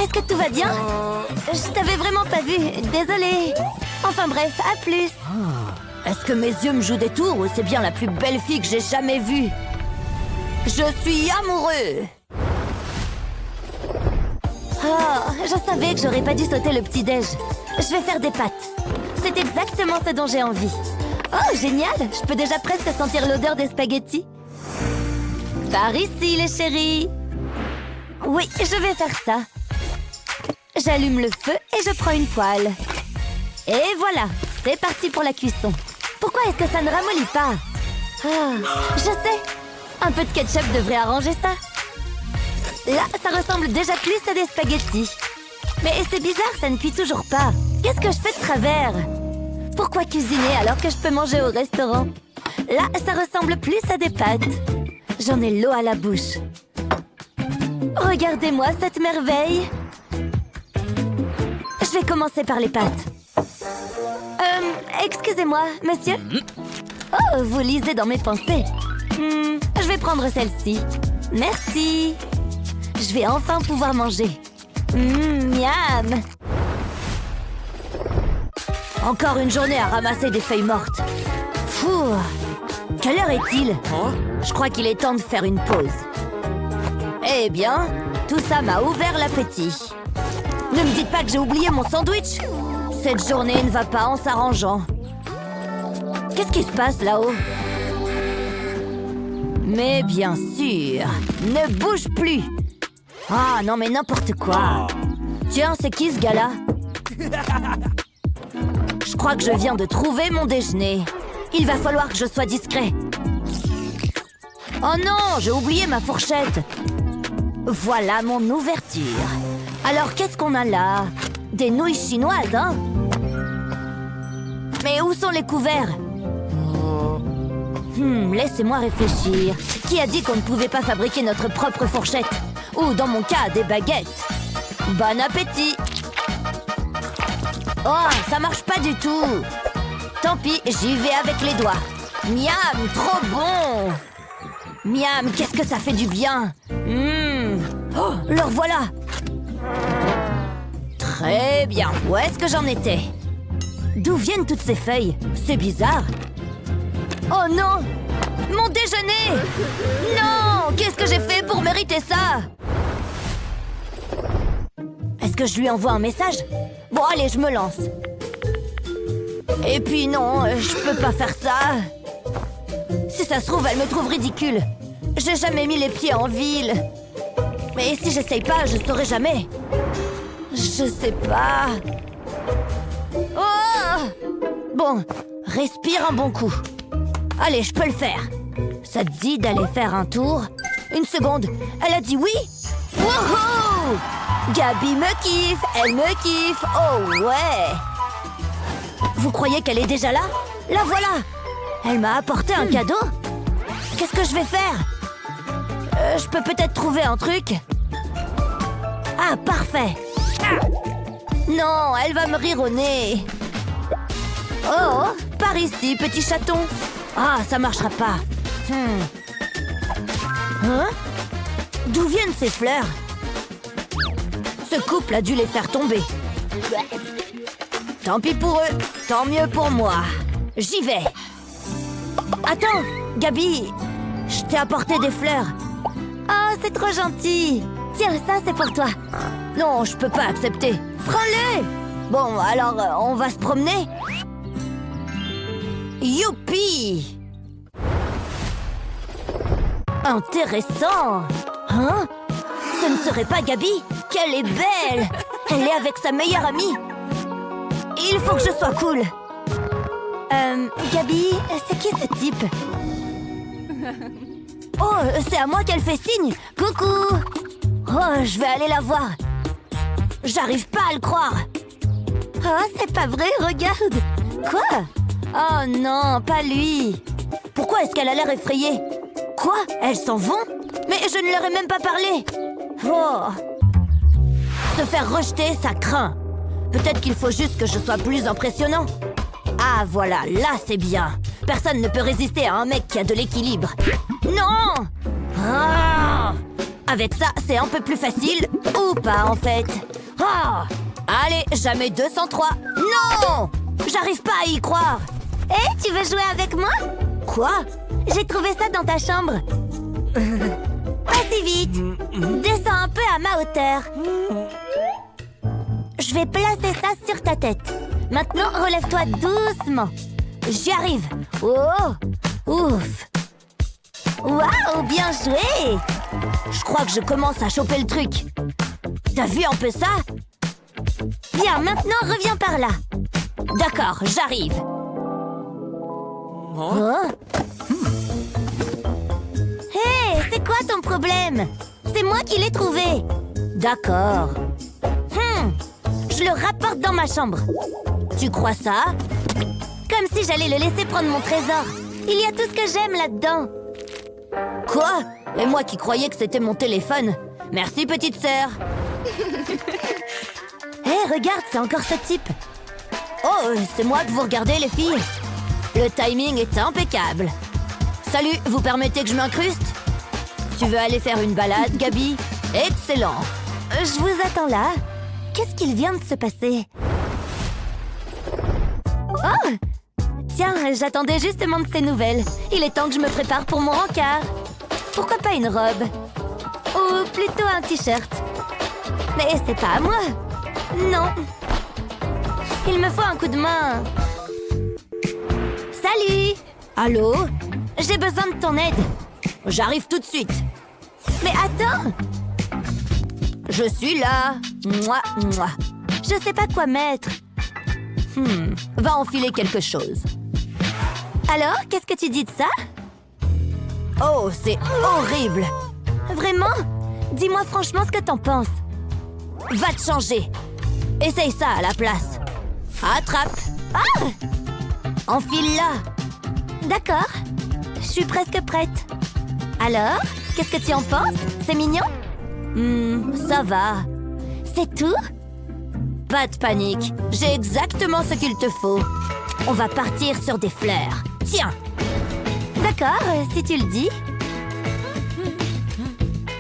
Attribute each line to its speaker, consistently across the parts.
Speaker 1: est-ce que tout va bien? Je t'avais vraiment pas vu, désolée. Enfin bref, à plus.
Speaker 2: Est-ce que mes yeux me jouent des tours ou c'est bien la plus belle fille que j'ai jamais vue? Je suis amoureux!
Speaker 1: Oh, je savais que j'aurais pas dû sauter le petit-déj. Je vais faire des pâtes. C'est exactement ce dont j'ai envie. Oh, génial! Je peux déjà presque sentir l'odeur des spaghettis. Par ici, les chéris. Oui, je vais faire ça. J'allume le feu et je prends une poêle. Et voilà, c'est parti pour la cuisson. Pourquoi est-ce que ça ne ramollit pas? Ah, je sais. Un peu de ketchup devrait arranger ça. Là, ça ressemble déjà plus à des spaghettis. Mais c'est bizarre, ça ne cuit toujours pas. Qu'est-ce que je fais de travers? Pourquoi cuisiner alors que je peux manger au restaurant? Là, ça ressemble plus à des pâtes. J'en ai l'eau à la bouche. Regardez-moi cette merveille. Je vais commencer par les pâtes. Excusez-moi, monsieur? Oh, vous lisez dans mes pensées. Je vais prendre celle-ci. Merci. Je vais enfin pouvoir manger. Miam.
Speaker 2: Encore une journée à ramasser des feuilles mortes. Fou. Quelle heure est-il? Je crois qu'il est temps de faire une pause. Eh bien, tout ça m'a ouvert l'appétit. Ne me dites pas que j'ai oublié mon sandwich. Cette journée ne va pas en s'arrangeant. Qu'est-ce qui se passe là-haut? Mais bien sûr, ne bouge plus. Ah non mais n'importe quoi. Tiens, c'est qui ce gars-là? Je crois que je viens de trouver mon déjeuner. Il va falloir que je sois discret. Oh non, j'ai oublié ma fourchette. Voilà mon ouverture. Alors qu'est-ce qu'on a là? Des nouilles chinoises, hein? Mais où sont les couverts? Laissez-moi réfléchir. Qui a dit qu'on ne pouvait pas fabriquer notre propre fourchette? Ou dans mon cas, des baguettes. Bon appétit! Oh, ça marche pas du tout! Tant pis, j'y vais avec les doigts. Miam, trop bon! Miam, qu'est-ce que ça fait du bien! Oh, le revoilà! Très bien, où est-ce que j'en étais? D'où viennent toutes ces feuilles? C'est bizarre. Oh non! Mon déjeuner! Non! Qu'est-ce que j'ai fait pour mériter ça? Est-ce que je lui envoie un message? Bon, allez, je me lance. Et puis non, je peux pas faire ça. Si ça se trouve, elle me trouve ridicule. J'ai jamais mis les pieds en ville. Mais si j'essaye pas, je saurai jamais. Je sais pas. Oh! Bon, respire un bon coup. Allez, je peux le faire. Ça te dit d'aller faire un tour? Une seconde, elle a dit oui? Wouhou! Gabi me kiffe, elle me kiffe, oh ouais! Vous croyez qu'elle est déjà là? La voilà! Elle m'a apporté un cadeau? Qu'est-ce que je vais faire? Je peux peut-être trouver un truc? Ah, parfait! Non, elle va me rire au nez! Oh, par ici, petit chaton! Ah, ça marchera pas! Hein? D'où viennent ces fleurs? Ce couple a dû les faire tomber. Tant pis pour eux, tant mieux pour moi. J'y vais. Attends, Gabi, je t'ai apporté des fleurs.
Speaker 1: Oh, c'est trop gentil. Tiens, ça, c'est pour toi.
Speaker 2: Non, je peux pas accepter. Prends-les. Bon, alors, on va se promener? Youpi! Intéressant! Hein? Ce ne serait pas Gabi? Qu'elle est belle! Elle est avec sa meilleure amie! Il faut que je sois cool!
Speaker 1: Gabi, c'est qui ce type?
Speaker 2: Oh, c'est à moi qu'elle fait signe! Coucou! Oh, je vais aller la voir! J'arrive pas à le croire!
Speaker 1: Oh, c'est pas vrai, regarde! Quoi?
Speaker 2: Oh non, pas lui! Pourquoi est-ce qu'elle a l'air effrayée? Quoi? Elles s'en vont? Mais je ne leur ai même pas parlé! Oh! Se faire rejeter, ça craint! Peut-être qu'il faut juste que je sois plus impressionnant. Ah voilà, là c'est bien! Personne ne peut résister à un mec qui a de l'équilibre. Non! Ah! Avec ça, c'est un peu plus facile, ou pas en fait. Ah! Allez, jamais 203. Non! J'arrive pas à y croire.
Speaker 1: Hé, tu veux jouer avec moi?
Speaker 2: Quoi?
Speaker 1: J'ai trouvé ça dans ta chambre. Pas si vite. Descends un peu à ma hauteur. Je vais placer ça sur ta tête. Maintenant, relève-toi doucement.
Speaker 2: J'y arrive. Oh! Ouf!
Speaker 1: Waouh, bien joué!
Speaker 2: Je crois que je commence à choper le truc. T'as vu un peu ça?
Speaker 1: Bien, maintenant, reviens par là.
Speaker 2: D'accord, j'arrive. Hein?
Speaker 1: Hé, c'est quoi ton problème? C'est moi qui l'ai trouvé.
Speaker 2: D'accord.
Speaker 1: Je le rapporte dans ma chambre.
Speaker 2: Tu crois ça?
Speaker 1: Comme si j'allais le laisser prendre mon trésor. Il y a tout ce que j'aime là-dedans.
Speaker 2: Quoi? Et moi qui croyais que c'était mon téléphone. Merci, petite sœur.
Speaker 1: Hé, regarde, c'est encore ce type.
Speaker 2: Oh, c'est moi que vous regardez, les filles? Le timing est impeccable. Salut, vous permettez que je m'incruste? Tu veux aller faire une balade, Gabi? Excellent.
Speaker 1: Je vous attends là. Qu'est-ce qu'il vient de se passer? Oh! Tiens, j'attendais justement de ces nouvelles. Il est temps que je me prépare pour mon rencard. Pourquoi pas une robe? Ou plutôt un t-shirt. Mais c'est pas à moi. Non. Il me faut un coup de main. Salut!
Speaker 2: Allô?
Speaker 1: J'ai besoin de ton aide.
Speaker 2: J'arrive tout de suite.
Speaker 1: Mais attends!
Speaker 2: Je suis là. Mouah, mouah.
Speaker 1: Je sais pas quoi mettre.
Speaker 2: Va enfiler quelque chose.
Speaker 1: Alors, qu'est-ce que tu dis de ça?
Speaker 2: Oh, c'est horrible.
Speaker 1: Vraiment? Dis-moi franchement ce que t'en penses.
Speaker 2: Va te changer. Essaye ça à la place. Attrape.
Speaker 1: Ah!
Speaker 2: Enfile-la.
Speaker 1: D'accord. Je suis presque prête. Alors, qu'est-ce que tu en penses? C'est mignon?
Speaker 2: Ça va.
Speaker 1: C'est tout?
Speaker 2: Pas de panique. J'ai exactement ce qu'il te faut. On va partir sur des fleurs. Tiens.
Speaker 1: D'accord, si tu le dis.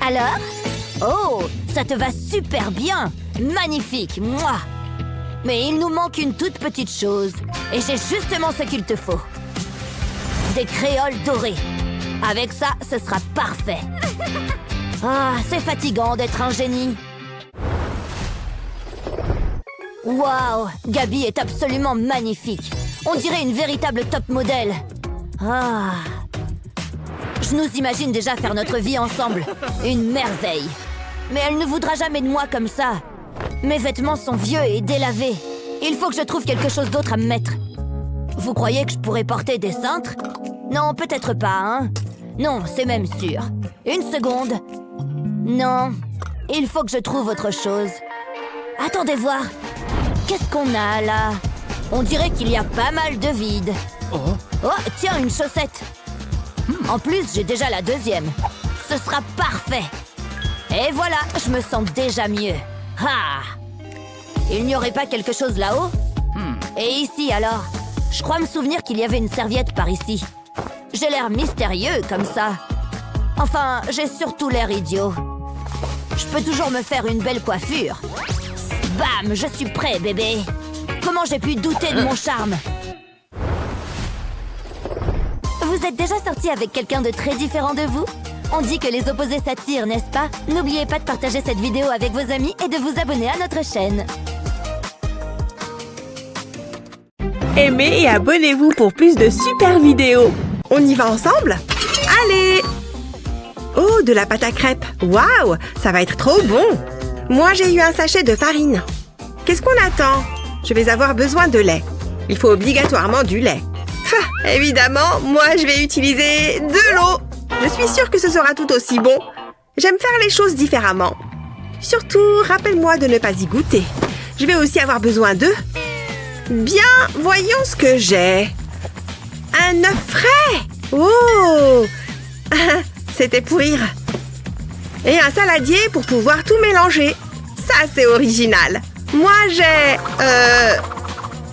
Speaker 1: Alors?
Speaker 2: Oh, ça te va super bien. Magnifique, moi. Mais il nous manque une toute petite chose. Et j'ai justement ce qu'il te faut. Des créoles dorées. Avec ça, ce sera parfait. Ah, c'est fatigant d'être un génie. Waouh, Gabi est absolument magnifique. On dirait une véritable top modèle. Ah. Je nous imagine déjà faire notre vie ensemble. Une merveille. Mais elle ne voudra jamais de moi comme ça. Mes vêtements sont vieux et délavés. Il faut que je trouve quelque chose d'autre à me mettre. Vous croyez que je pourrais porter des cintres? Non, peut-être pas, hein? Non, c'est même sûr. Une seconde. Non, il faut que je trouve autre chose. Attendez voir. Qu'est-ce qu'on a, là? On dirait qu'il y a pas mal de vide. Oh, tiens, une chaussette. En plus, j'ai déjà la deuxième. Ce sera parfait. Et voilà, je me sens déjà mieux. Ah! Il n'y aurait pas quelque chose là-haut? Et ici, alors? Je crois me souvenir qu'il y avait une serviette par ici. J'ai l'air mystérieux comme ça. Enfin, j'ai surtout l'air idiot. Je peux toujours me faire une belle coiffure. Bam, je suis prêt, bébé. Comment j'ai pu douter de mon charme?
Speaker 1: Vous êtes déjà sorti avec quelqu'un de très différent de vous? On dit que les opposés s'attirent, n'est-ce pas? N'oubliez pas de partager cette vidéo avec vos amis et de vous abonner à notre chaîne.
Speaker 3: Aimez et abonnez-vous pour plus de super vidéos. On y va ensemble? Allez! Oh, de la pâte à crêpes. Waouh, ça va être trop bon. Moi, j'ai eu un sachet de farine. Qu'est-ce qu'on attend? Je vais avoir besoin de lait. Il faut obligatoirement du lait. Évidemment, moi, je vais utiliser de l'eau. Je suis sûre que ce sera tout aussi bon. J'aime faire les choses différemment. Surtout, rappelle-moi de ne pas y goûter. Je vais aussi avoir besoin de... Bien, voyons ce que j'ai. Un œuf frais. Oh! C'était pour rire. Et un saladier pour pouvoir tout mélanger. Ça, c'est original. Moi, j'ai...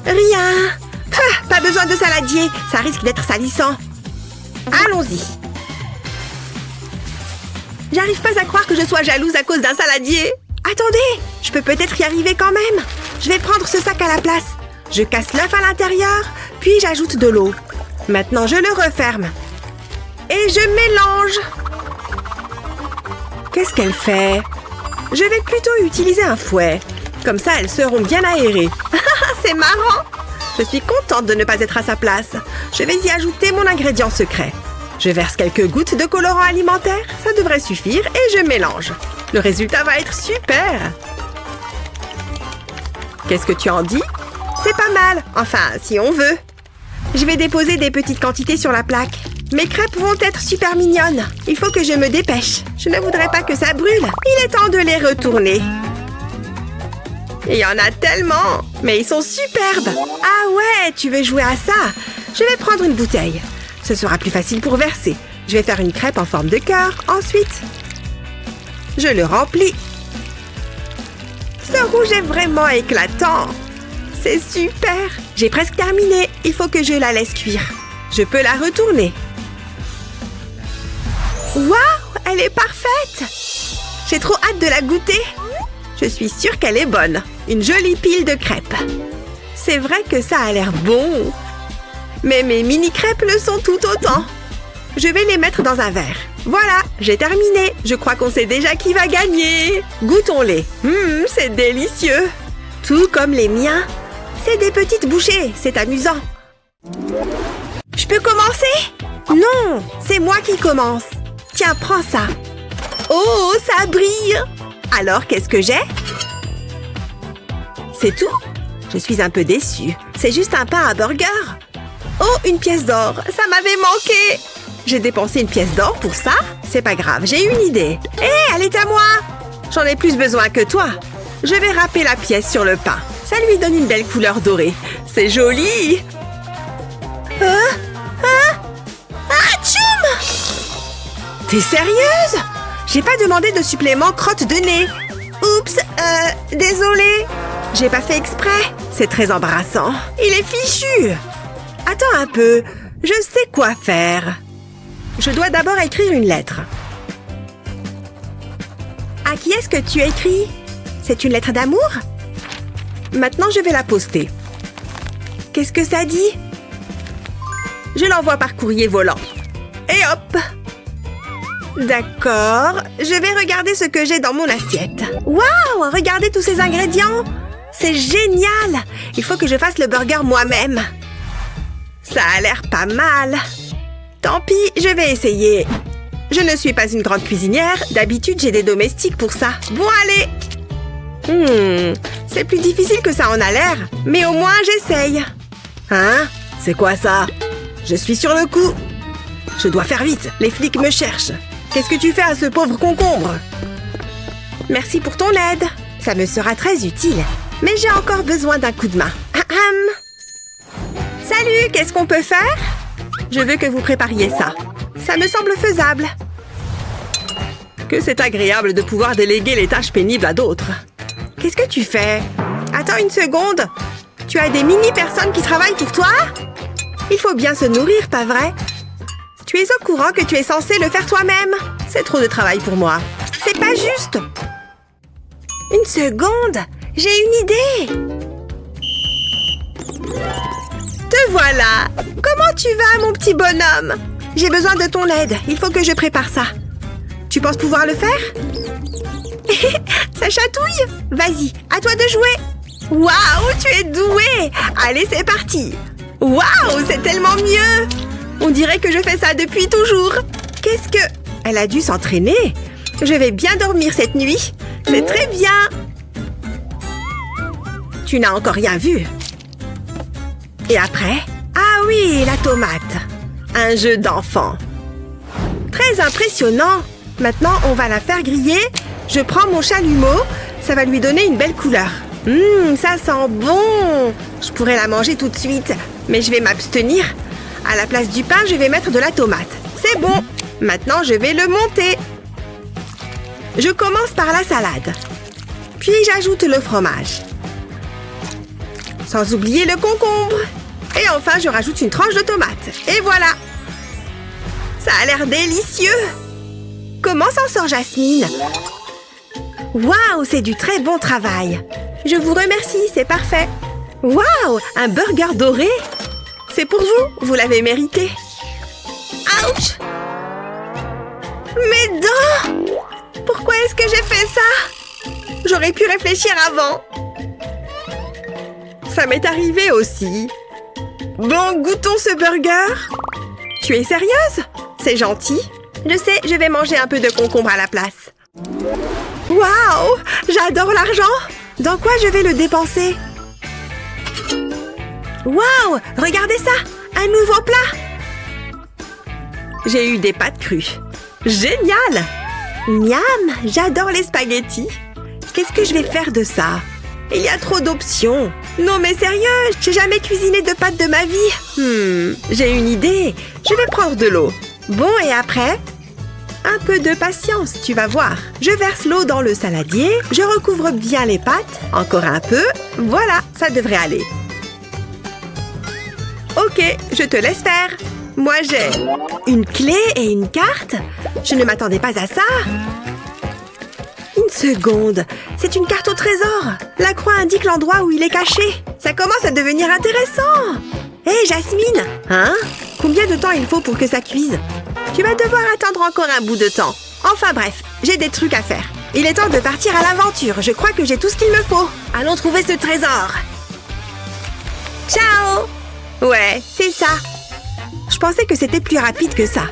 Speaker 3: rien. Pas besoin de saladier. Ça risque d'être salissant. Allons-y. J'arrive pas à croire que je sois jalouse à cause d'un saladier. Attendez, je peux peut-être y arriver quand même. Je vais prendre ce sac à la place. Je casse l'œuf à l'intérieur, puis j'ajoute de l'eau. Maintenant, je le referme. Et je mélange. Qu'est-ce qu'elle fait? Je vais plutôt utiliser un fouet. Comme ça, elles seront bien aérées. C'est marrant! Je suis contente de ne pas être à sa place. Je vais y ajouter mon ingrédient secret. Je verse quelques gouttes de colorant alimentaire. Ça devrait suffire et je mélange. Le résultat va être super! Qu'est-ce que tu en dis? C'est pas mal. Enfin, si on veut. Je vais déposer des petites quantités sur la plaque. Mes crêpes vont être super mignonnes. Il faut que je me dépêche. Je ne voudrais pas que ça brûle. Il est temps de les retourner. Il y en a tellement. Mais ils sont superbes. Ah ouais, tu veux jouer à ça? Je vais prendre une bouteille. Ce sera plus facile pour verser. Je vais faire une crêpe en forme de cœur. Ensuite, je le remplis. Ce rouge est vraiment éclatant. C'est super. J'ai presque terminé. Il faut que je la laisse cuire. Je peux la retourner. Waouh, elle est parfaite! J'ai trop hâte de la goûter. Je suis sûre qu'elle est bonne. Une jolie pile de crêpes. C'est vrai que ça a l'air bon. Mais mes mini-crêpes le sont tout autant. Je vais les mettre dans un verre. Voilà, j'ai terminé. Je crois qu'on sait déjà qui va gagner. Goûtons-les. C'est délicieux. Tout comme les miens. C'est des petites bouchées. C'est amusant. Je peux commencer? Non, c'est moi qui commence. Tiens, prends ça. Oh, ça brille. Alors, qu'est-ce que j'ai? C'est tout? Je suis un peu déçue. C'est juste un pain à burger. Oh, une pièce d'or. Ça m'avait manqué. J'ai dépensé une pièce d'or pour ça? C'est pas grave, j'ai une idée. Hé, elle est à moi. J'en ai plus besoin que toi. Je vais râper la pièce sur le pain. Ça lui donne une belle couleur dorée. C'est joli. T'es sérieuse? J'ai pas demandé de supplément crotte de nez. Oups, désolée. J'ai pas fait exprès. C'est très embarrassant. Il est fichu. Attends un peu. Je sais quoi faire. Je dois d'abord écrire une lettre. À qui est-ce que tu écris? C'est une lettre d'amour? Maintenant, je vais la poster. Qu'est-ce que ça dit? Je l'envoie par courrier volant. Et hop! D'accord, je vais regarder ce que j'ai dans mon assiette. Waouh, regardez tous ces ingrédients. C'est génial. Il faut que je fasse le burger moi-même. Ça a l'air pas mal. Tant pis, je vais essayer. Je ne suis pas une grande cuisinière. D'habitude, j'ai des domestiques pour ça. Bon, allez. C'est plus difficile que ça en a l'air. Mais au moins, j'essaye. Hein? C'est quoi ça? Je suis sur le coup. Je dois faire vite. Les flics me cherchent. Qu'est-ce que tu fais à ce pauvre concombre? Merci pour ton aide. Ça me sera très utile. Mais j'ai encore besoin d'un coup de main. Salut, qu'est-ce qu'on peut faire? Je veux que vous prépariez ça. Ça me semble faisable. Que c'est agréable de pouvoir déléguer les tâches pénibles à d'autres. Qu'est-ce que tu fais? Attends une seconde. Tu as des mini-personnes qui travaillent pour toi? Il faut bien se nourrir, pas vrai? Tu es au courant que tu es censé le faire toi-même? C'est trop de travail pour moi. C'est pas juste. Une seconde. J'ai une idée. Te voilà. Comment tu vas, mon petit bonhomme? J'ai besoin de ton aide. Il faut que je prépare ça. Tu penses pouvoir le faire? Ça chatouille? Vas-y, à toi de jouer. Waouh, tu es doué. Allez, c'est parti. Waouh, c'est tellement mieux. On dirait que je fais ça depuis toujours. Qu'est-ce que... Elle a dû s'entraîner. Je vais bien dormir cette nuit. C'est très bien. Tu n'as encore rien vu. Et après? Ah oui, la tomate. Un jeu d'enfant. Très impressionnant. Maintenant, on va la faire griller. Je prends mon chalumeau. Ça va lui donner une belle couleur. Ça sent bon. Je pourrais la manger tout de suite. Mais je vais m'abstenir. À la place du pain, je vais mettre de la tomate. C'est bon. Maintenant, je vais le monter. Je commence par la salade. Puis, j'ajoute le fromage. Sans oublier le concombre. Et enfin, je rajoute une tranche de tomate. Et voilà. Ça a l'air délicieux. Comment s'en sort Jasmine? Waouh, c'est du très bon travail. Je vous remercie, c'est parfait. Waouh, un burger doré. C'est pour vous, vous l'avez mérité. Ouch! Mes dents! Pourquoi est-ce que j'ai fait ça? J'aurais pu réfléchir avant. Ça m'est arrivé aussi. Bon, goûtons ce burger. Tu es sérieuse? C'est gentil. Je sais, je vais manger un peu de concombre à la place. Waouh! J'adore l'argent! Dans quoi je vais le dépenser? Waouh! Regardez ça! Un nouveau plat! J'ai eu des pâtes crues. Génial! Miam! J'adore les spaghettis. Qu'est-ce que je vais faire de ça? Il y a trop d'options. Non mais sérieux, j'ai jamais cuisiné de pâtes de ma vie. J'ai une idée. Je vais prendre de l'eau. Bon, et après? Un peu de patience, tu vas voir. Je verse l'eau dans le saladier, je recouvre bien les pâtes. Encore un peu. Voilà, ça devrait aller. Ok, je te laisse faire. Moi, j'ai une clé et une carte. Je ne m'attendais pas à ça. Une seconde. C'est une carte au trésor. La croix indique l'endroit où il est caché. Ça commence à devenir intéressant. Hé, Jasmine. Hein? Combien de temps il faut pour que ça cuise? Tu vas devoir attendre encore un bout de temps. Enfin bref, j'ai des trucs à faire. Il est temps de partir à l'aventure. Je crois que j'ai tout ce qu'il me faut. Allons trouver ce trésor. Ciao! Ouais, c'est ça. Je pensais que c'était plus rapide que ça.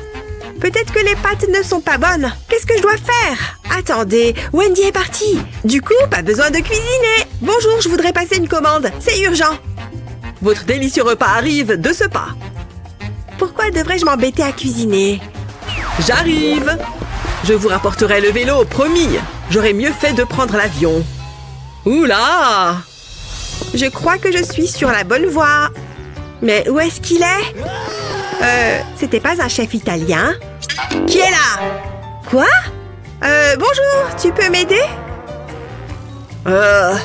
Speaker 3: Peut-être que les pâtes ne sont pas bonnes. Qu'est-ce que je dois faire? Attendez, Wendy est partie. Du coup, pas besoin de cuisiner. Bonjour, je voudrais passer une commande. C'est urgent. Votre délicieux repas arrive de ce pas. Pourquoi devrais-je m'embêter à cuisiner? J'arrive. Je vous rapporterai le vélo, promis. J'aurais mieux fait de prendre l'avion. Oula! Je crois que je suis sur la bonne voie. Mais où est-ce qu'il est? C'était pas un chef italien? Qui est là? Quoi? Bonjour, tu peux m'aider? Là!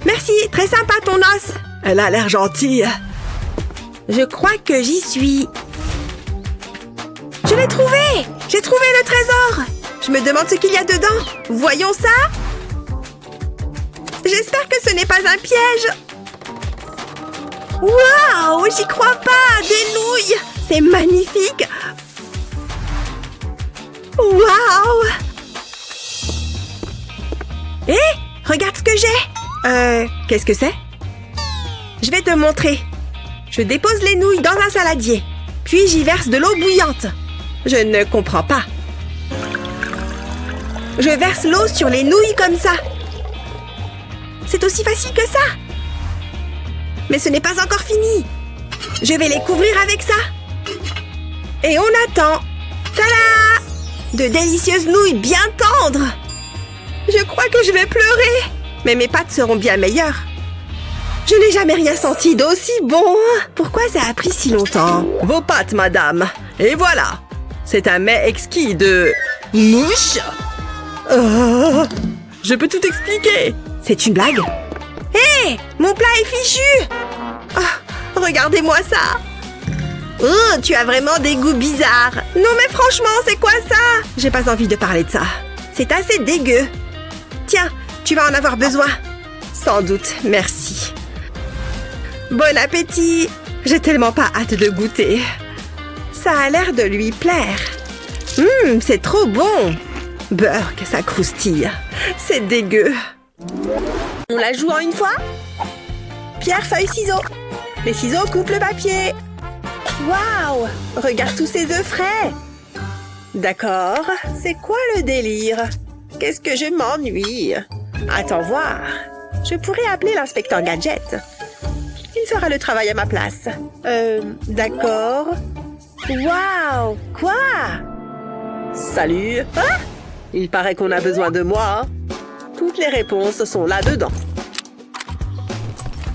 Speaker 3: Merci, très sympa ton os. Elle a l'air gentille. Je crois que j'y suis. Je l'ai trouvé! J'ai trouvé le trésor! Je me demande ce qu'il y a dedans. Voyons ça. J'espère que ce n'est pas un piège. Waouh! J'y crois pas! Des nouilles! C'est magnifique! Waouh! Hé! Regarde ce que j'ai! Qu'est-ce que c'est? Je vais te montrer. Je dépose les nouilles dans un saladier. Puis j'y verse de l'eau bouillante. Je ne comprends pas. Je verse l'eau sur les nouilles comme ça. C'est aussi facile que ça. Mais ce n'est pas encore fini. Je vais les couvrir avec ça. Et on attend. Tada! De délicieuses nouilles bien tendres. Je crois que je vais pleurer. Mais mes pâtes seront bien meilleures. Je n'ai jamais rien senti d'aussi bon. Pourquoi ça a pris si longtemps? Vos pâtes, madame. Et voilà. C'est un mets exquis de... mouche. Je peux tout expliquer. C'est une blague? Hé! Mon plat est fichu! Oh, regardez-moi ça! Oh, tu as vraiment des goûts bizarres! Non mais franchement, c'est quoi ça? J'ai pas envie de parler de ça. C'est assez dégueu. Tiens, tu vas en avoir besoin. Sans doute, merci. Bon appétit! J'ai tellement pas hâte de goûter. Ça a l'air de lui plaire. C'est trop bon! Beurre, que ça croustille. C'est dégueu. On la joue en une fois? Pierre, feuille, ciseaux. Les ciseaux coupent le papier. Waouh! Regarde tous ces œufs frais. D'accord, c'est quoi le délire? Qu'est-ce que je m'ennuie? Attends voir. Je pourrais appeler l'inspecteur Gadget. Il fera le travail à ma place. D'accord. Waouh! Quoi? Salut! Ah! Il paraît qu'on a besoin de moi. Toutes les réponses sont là-dedans.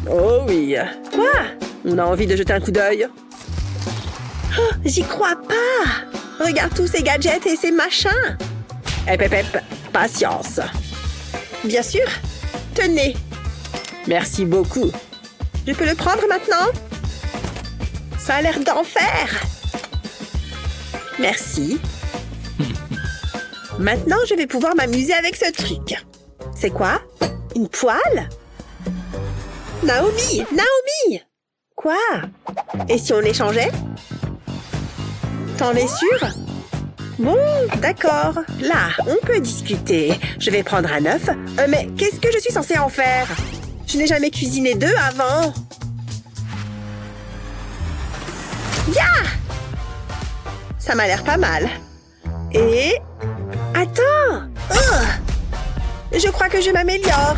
Speaker 3: Oh oui. Quoi? On a envie de jeter un coup d'œil. Oh, j'y crois pas. Regarde tous ces gadgets et ces machins. Hep, patience. Bien sûr. Tenez. Merci beaucoup. Je peux le prendre maintenant? Ça a l'air d'enfer. Merci. Maintenant, je vais pouvoir m'amuser avec ce truc. C'est quoi? Une poêle? Naomi! Naomi! Quoi? Et si on échangeait? T'en es sûre? Bon, d'accord. Là, on peut discuter. Je vais prendre un œuf. Mais qu'est-ce que je suis censée en faire? Je n'ai jamais cuisiné d'œufs avant. Ya! Ça m'a l'air pas mal. Et... Attends! Oh! Je crois que je m'améliore.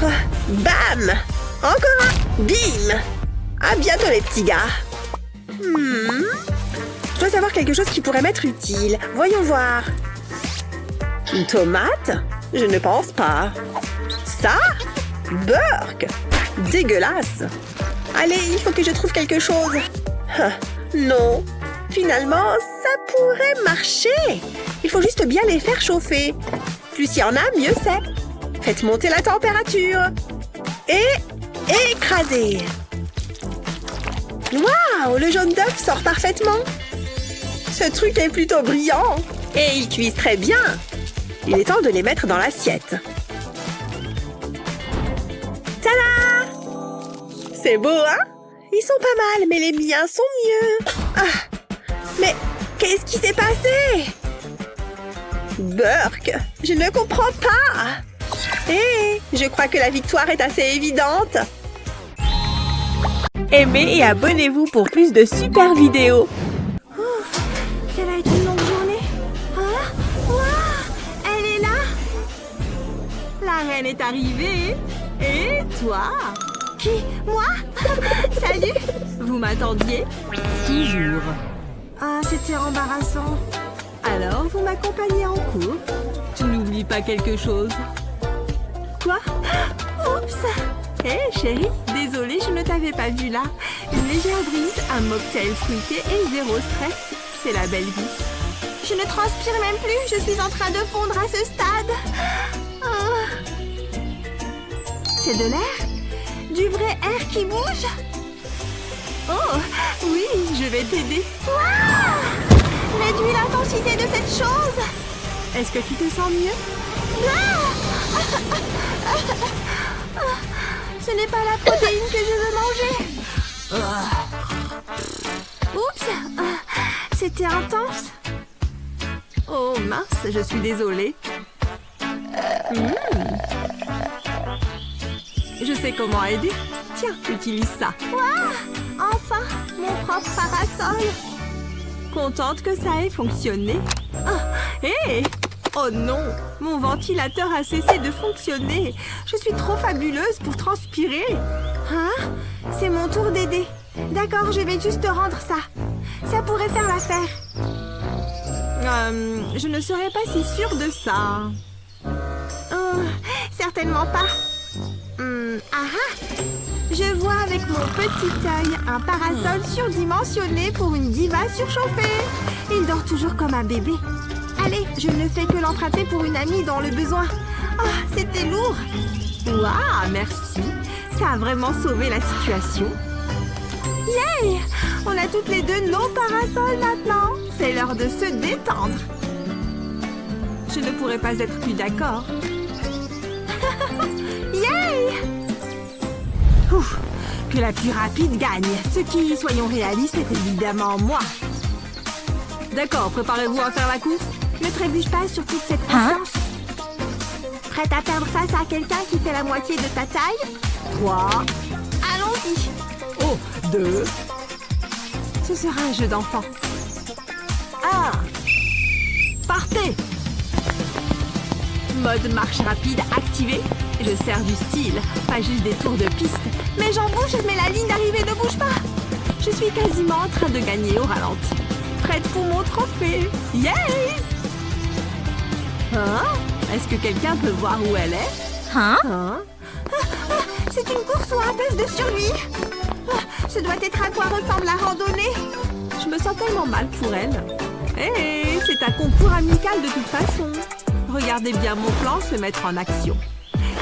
Speaker 3: Bam! Encore un! Bim! À bientôt les petits gars. Je dois savoir quelque chose qui pourrait m'être utile. Voyons voir. Une tomate? Je ne pense pas. Ça? Burk! Dégueulasse! Allez, il faut que je trouve quelque chose. Non. Finalement, ça pourrait marcher. Il faut juste bien les faire chauffer. Plus il y en a, mieux c'est. Faites monter la température. Et écraser. Waouh, le jaune d'œuf sort parfaitement. Ce truc est plutôt brillant. Et ils cuisent très bien. Il est temps de les mettre dans l'assiette. Tada! C'est beau, hein? Ils sont pas mal, mais les miens sont mieux. Ah! Mais qu'est-ce qui s'est passé? Burk, je ne comprends pas. Hé, je crois que la victoire est assez évidente.
Speaker 4: Aimez et abonnez-vous pour plus de super vidéos.
Speaker 2: Ça va être une longue journée. Ah, wow, elle est là. La reine est arrivée. Et toi? Qui? Moi? Salut. Vous m'attendiez?
Speaker 4: Toujours.
Speaker 2: Ah, c'était embarrassant. Alors, vous m'accompagnez en cours?
Speaker 4: Tu n'oublies pas quelque chose?
Speaker 2: Quoi? Oups! Hé, chérie, désolée, je ne t'avais pas vu là. Une légère brise, un mocktail fruité et zéro stress. C'est la belle vie. Je ne transpire même plus, je suis en train de fondre à ce stade. Oh. C'est de l'air? Du vrai air qui bouge? Oh, oui, je vais t'aider. Waouh! Réduis l'intensité de cette chose. Est-ce que tu te sens mieux? Ce n'est pas la protéine que je veux manger. Oups, c'était intense. Oh mince, je suis désolée. Je sais comment aider. Tiens, utilise ça. Waouh! Enfin, mon propre parasol. Contente que ça ait fonctionné. Hé! Oh non! Mon ventilateur a cessé de fonctionner. Je suis trop fabuleuse pour transpirer. Hein? C'est mon tour d'aider. D'accord, je vais juste te rendre ça. Ça pourrait faire l'affaire. Je ne serais pas si sûre de ça. Certainement pas. Je vois avec mon petit œil un parasol surdimensionné pour une diva surchauffée. Il dort toujours comme un bébé. Allez, je ne fais que l'emprunter pour une amie dans le besoin. Oh, c'était lourd. Waouh, merci. Ça a vraiment sauvé la situation. Yay! On a toutes les deux nos parasols maintenant. C'est l'heure de se détendre. Je ne pourrais pas être plus d'accord. Yay! Ouf, que la plus rapide gagne. Ce qui, soyons réalistes, est évidemment moi. D'accord, préparez-vous à faire la course. Ne trébuche pas sur toute cette puissance. Prête à perdre face à quelqu'un qui fait la moitié de ta taille? 3. Allons-y. Oh, 2. Ce sera un jeu d'enfant. 1. Partez. Mode marche rapide activé. Je sers du style, pas juste des tours de piste. Mais j'en bouge, mais la ligne d'arrivée ne bouge pas. Je suis quasiment en train de gagner au ralenti. Prête pour mon trophée. Yay! Hein? Est-ce que quelqu'un peut voir où elle est?
Speaker 1: Hein?
Speaker 2: C'est une course ou un test de survie. Ce doit être à quoi ressemble la randonnée. Je me sens tellement mal pour elle. Hé, c'est un concours amical de toute façon. Regardez bien mon plan se mettre en action.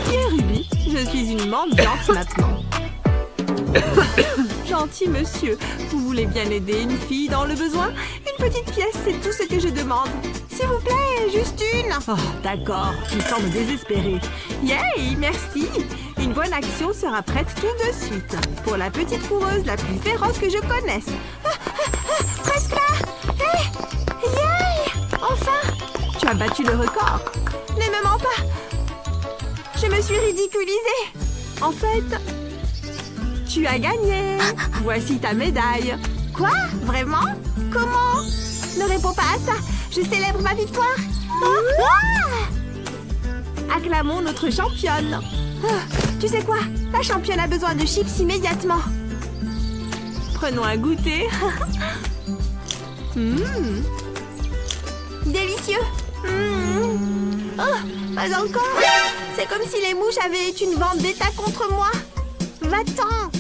Speaker 2: Qui est Ruby? Je suis une mendiante maintenant.
Speaker 4: Gentil monsieur, vous voulez bien aider une fille dans le besoin? Une petite pièce, c'est tout ce que je demande.
Speaker 2: S'il vous plaît, juste une.
Speaker 4: Oh, d'accord, il semble désespéré. Yay, merci. Une bonne action sera prête tout de suite. Pour la petite coureuse la plus féroce que je connaisse.
Speaker 2: Presque là. Hey, yay! Enfin!
Speaker 4: Tu as battu le record.
Speaker 2: Ne me mens pas. Je me suis ridiculisée.
Speaker 4: En fait, tu as gagné. Voici ta médaille.
Speaker 2: Quoi? Vraiment? Comment? Ne réponds pas à ça. Je célèbre ma victoire.
Speaker 4: Acclamons notre championne.
Speaker 2: Tu sais quoi? La championne a besoin de chips immédiatement.
Speaker 4: Prenons un goûter.
Speaker 2: Délicieux. Oh, pas encore. C'est comme si les mouches avaient une vendetta contre moi. Va-t'en.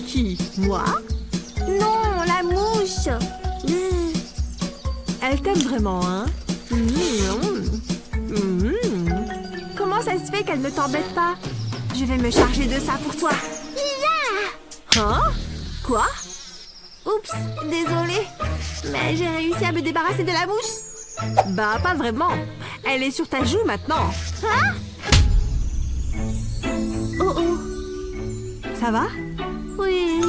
Speaker 4: Qui? Moi?
Speaker 2: Non, la mouche.
Speaker 4: Elle t'aime vraiment, hein?
Speaker 2: Comment ça se fait qu'elle ne t'embête pas? Je vais me charger de ça pour toi.
Speaker 4: Hein? Quoi?
Speaker 2: Oups, désolée. Mais j'ai réussi à me débarrasser de la mouche.
Speaker 4: Bah, pas vraiment. Elle est sur ta joue maintenant.
Speaker 2: Hein? Oh oh.
Speaker 4: Ça va?
Speaker 2: Oui,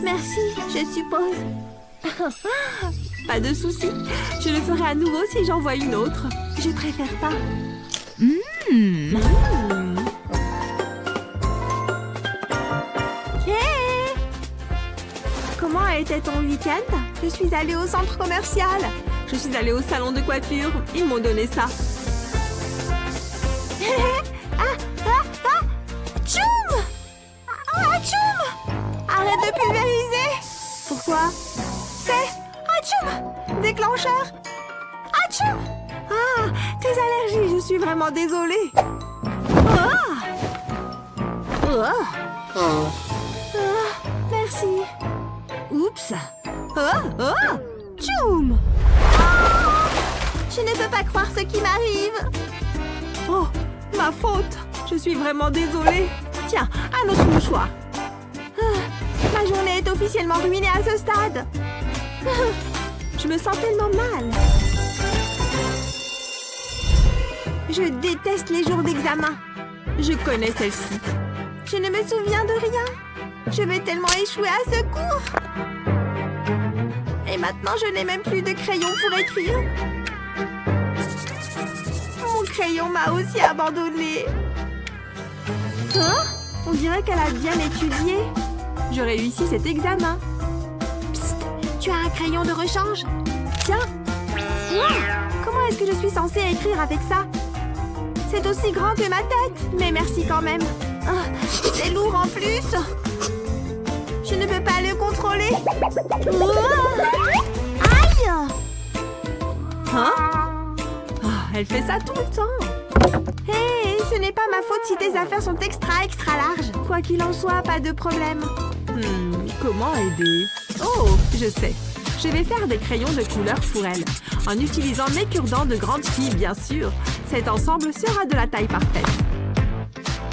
Speaker 2: merci, je suppose.
Speaker 4: Pas de souci. Je le ferai à nouveau si j'en vois une autre.
Speaker 2: Je préfère pas. Hey! Comment était ton week-end? Je suis allée au centre commercial.
Speaker 4: Je suis allée au salon de coiffure. Ils m'ont donné ça.
Speaker 2: Tchoum! Tchoum! Arrête de pulvériser! Pourquoi? C'est... Tchoum! Déclencheur! Tchoum!
Speaker 4: Ah, tes allergies, je suis vraiment désolée.
Speaker 2: Merci.
Speaker 4: Oups. Tchoum!
Speaker 2: Je ne peux pas croire ce qui m'arrive.
Speaker 4: Oh, ma faute. Je suis vraiment désolée. Tiens, un autre mouchoir.
Speaker 2: Ma journée est officiellement ruinée à ce stade.
Speaker 4: Je me sens tellement mal.
Speaker 2: Je déteste les jours d'examen.
Speaker 4: Je connais celle-ci.
Speaker 2: Je ne me souviens de rien. Je vais tellement échouer à ce cours. Et maintenant, je n'ai même plus de crayon pour écrire. Mon crayon m'a aussi abandonnée.
Speaker 4: On dirait qu'elle a bien étudié. Je réussis cet examen.
Speaker 2: Psst, tu as un crayon de rechange?
Speaker 4: Tiens.
Speaker 2: Comment est-ce que je suis censée écrire avec ça? C'est aussi grand que ma tête, mais merci quand même. C'est lourd en plus. Je ne peux pas le contrôler. Aïe!
Speaker 4: Elle fait ça tout le temps.
Speaker 2: Hé, ce n'est pas ma faute si tes affaires sont extra larges. Quoi qu'il en soit, pas de problème.
Speaker 4: Comment aider? Oh, je sais. Je vais faire des crayons de couleur pour elle. En utilisant mes cure-dents de grande fille, bien sûr. Cet ensemble sera de la taille parfaite.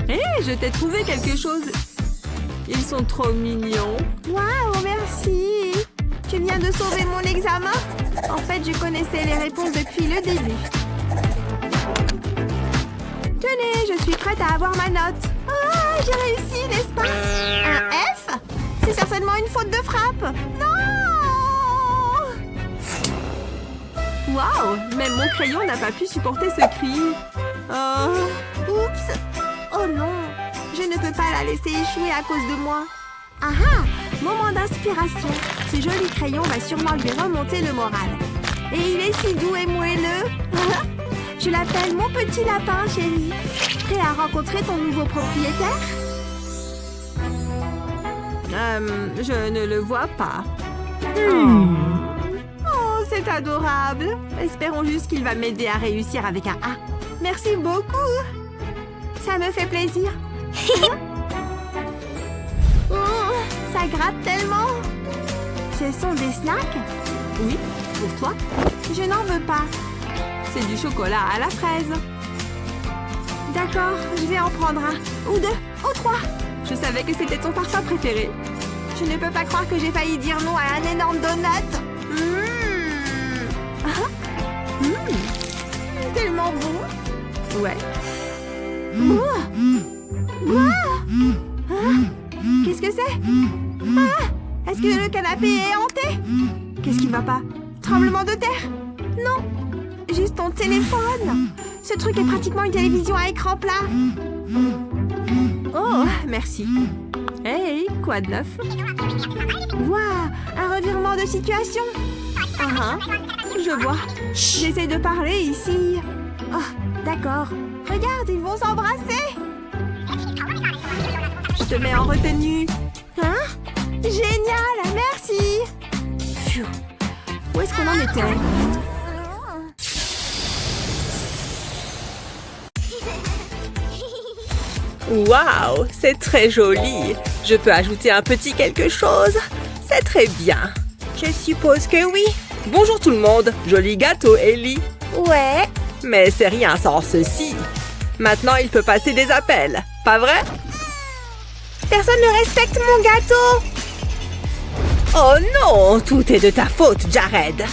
Speaker 4: Hé, je t'ai trouvé quelque chose. Ils sont trop mignons.
Speaker 2: Waouh, merci. Tu viens de sauver mon examen? En fait, je connaissais les réponses depuis le début. Tenez, je suis prête à avoir ma note. J'ai réussi, n'est-ce pas? Un F? C'est certainement une faute de frappe. Non!
Speaker 4: Waouh, même mon crayon n'a pas pu supporter ce cri.
Speaker 2: Oups! Oh non! Je ne peux pas la laisser échouer à cause de moi. Moment d'inspiration. Ce joli crayon va sûrement lui remonter le moral. Et il est si doux et moelleux. Je l'appelle mon petit lapin, chérie. Prêt à rencontrer ton nouveau propriétaire?
Speaker 4: Je ne le vois pas.
Speaker 2: Oh, c'est adorable.
Speaker 4: Espérons juste qu'il va m'aider à réussir avec un A.
Speaker 2: Merci beaucoup. Ça me fait plaisir. Ça gratte tellement. Ce sont des snacks?
Speaker 4: Oui, pour toi.
Speaker 2: Je n'en veux pas.
Speaker 4: C'est du chocolat à la fraise.
Speaker 2: D'accord, je vais en prendre un. Ou deux, ou trois.
Speaker 4: Je savais que c'était ton parfum préféré. Je ne peux pas croire que j'ai failli dire non à un énorme donut. Tellement bon. Ouais. Qu'est-ce que c'est? Est-ce que le canapé est hanté? Qu'est-ce qui va pas? Tremblement de terre? Non. Juste ton téléphone. Ce truc est pratiquement une télévision à écran plat. Oh, merci. Hey, quoi de neuf? Waouh, un revirement de situation. Je vois. J'essaie de parler ici. Oh, d'accord. Regarde, ils vont s'embrasser. Je te mets en retenue. Hein? Génial, merci. Phew. Où est-ce qu'on en était?
Speaker 3: Waouh, c'est très joli. Je peux ajouter un petit quelque chose? C'est très bien. Je suppose que oui. Bonjour tout le monde. Joli gâteau, Ellie.
Speaker 2: Ouais.
Speaker 3: Mais c'est rien sans ceci. Maintenant, il peut passer des appels. Pas vrai?
Speaker 2: Personne ne respecte mon gâteau.
Speaker 3: Oh non, tout est de ta faute, Jared.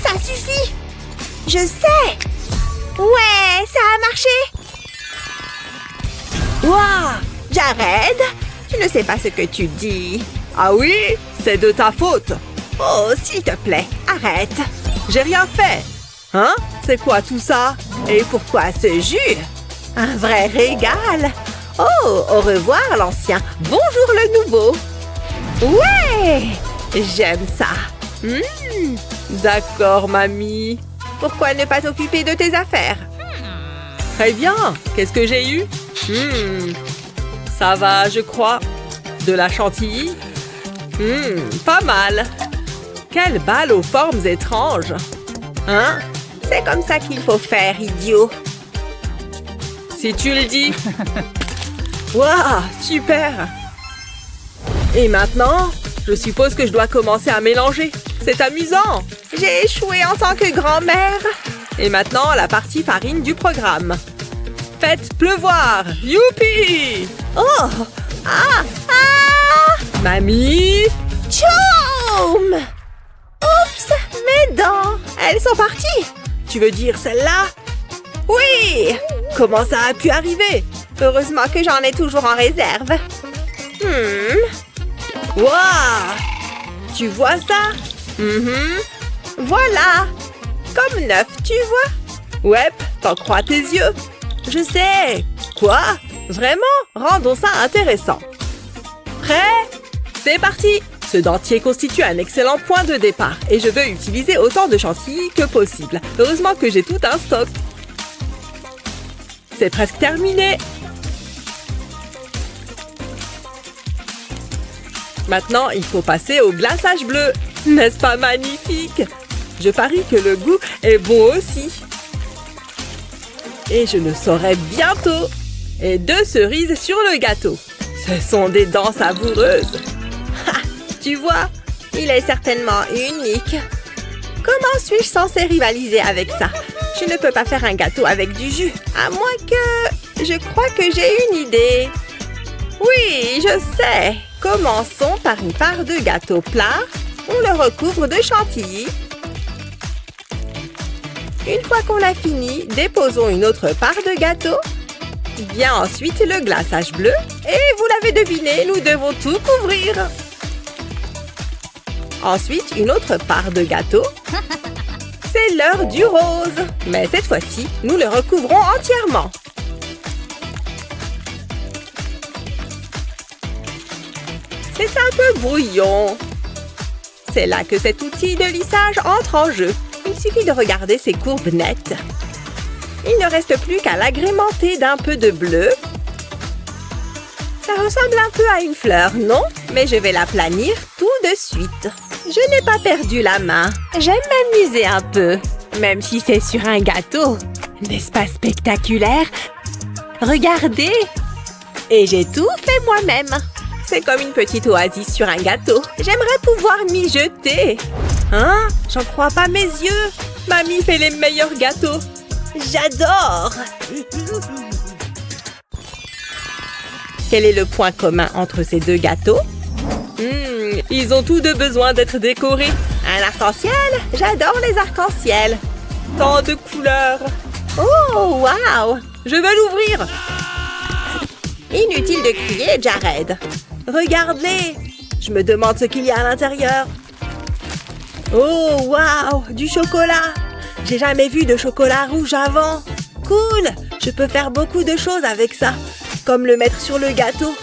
Speaker 2: Ça suffit. Je sais. Ouais, ça a marché.
Speaker 3: Waouh, Jared, tu ne sais pas ce que tu dis. Ah oui, c'est de ta faute. Oh, s'il te plaît, arrête. J'ai rien fait. Hein? C'est quoi tout ça? Et pourquoi ce jus? Un vrai régal. Oh, au revoir l'ancien. Bonjour le nouveau. Ouais, j'aime ça. D'accord, mamie. Pourquoi ne pas t'occuper de tes affaires? Très bien. Qu'est-ce que j'ai eu? Ça va, je crois. De la chantilly? Pas mal. Quelle balle aux formes étranges. Hein? C'est comme ça qu'il faut faire, idiot. Si tu le dis. Waouh, super. Et maintenant, je suppose que je dois commencer à mélanger. C'est amusant. J'ai échoué en tant que grand-mère. Et maintenant, la partie farine du programme. Faites pleuvoir. Youpi! Oh! Mamie!
Speaker 2: Choum!
Speaker 3: Oups! Mes dents! Elles sont parties! Tu veux dire celle-là? Oui! Comment ça a pu arriver? Heureusement que j'en ai toujours en réserve. Waouh! Tu vois ça? Voilà! Comme neuf, tu vois? Ouais, t'en crois tes yeux? Je sais! Quoi? Vraiment? Rendons ça intéressant. Prêt? C'est parti! Ce dentier constitue un excellent point de départ et je veux utiliser autant de chantilly que possible. Heureusement que j'ai tout un stock. C'est presque terminé. Maintenant, il faut passer au glaçage bleu. N'est-ce pas magnifique? Je parie que le goût est bon aussi. Et je le saurai bientôt. Et 2 cerises sur le gâteau. Ce sont des dents savoureuses. Ha! Tu vois, il est certainement unique. Comment suis-je censée rivaliser avec ça? Je ne peux pas faire un gâteau avec du jus, à moins que... Je crois que j'ai une idée. Oui, je sais. Commençons par une part de gâteau plat. On le recouvre de chantilly. Une fois qu'on a fini, déposons une autre part de gâteau. Vient ensuite le glaçage bleu. Et vous l'avez deviné, nous devons tout couvrir. Ensuite, une autre part de gâteau. C'est l'heure du rose. Mais cette fois-ci, nous le recouvrons entièrement. C'est un peu brouillon. C'est là que cet outil de lissage entre en jeu. Il suffit de regarder ces courbes nettes. Il ne reste plus qu'à l'agrémenter d'un peu de bleu. Ça ressemble un peu à une fleur, non? Mais je vais l'aplanir tout de suite. Je n'ai pas perdu la main. J'aime m'amuser un peu, même si c'est sur un gâteau. N'est-ce pas spectaculaire? Regardez! Et j'ai tout fait moi-même. C'est comme une petite oasis sur un gâteau. J'aimerais pouvoir m'y jeter. Hein? J'en crois pas mes yeux. Mamie fait les meilleurs gâteaux. J'adore! Quel est le point commun entre ces deux gâteaux? Ils ont tous deux besoin d'être décorés. Un arc-en-ciel? J'adore les arcs-en-ciel. Tant de couleurs. Oh, waouh! Je veux l'ouvrir. Inutile de crier, Jared. Regarde-les. Je me demande ce qu'il y a à l'intérieur. Oh, waouh! Du chocolat. J'ai jamais vu de chocolat rouge avant. Cool! Je peux faire beaucoup de choses avec ça. Comme le mettre sur le gâteau.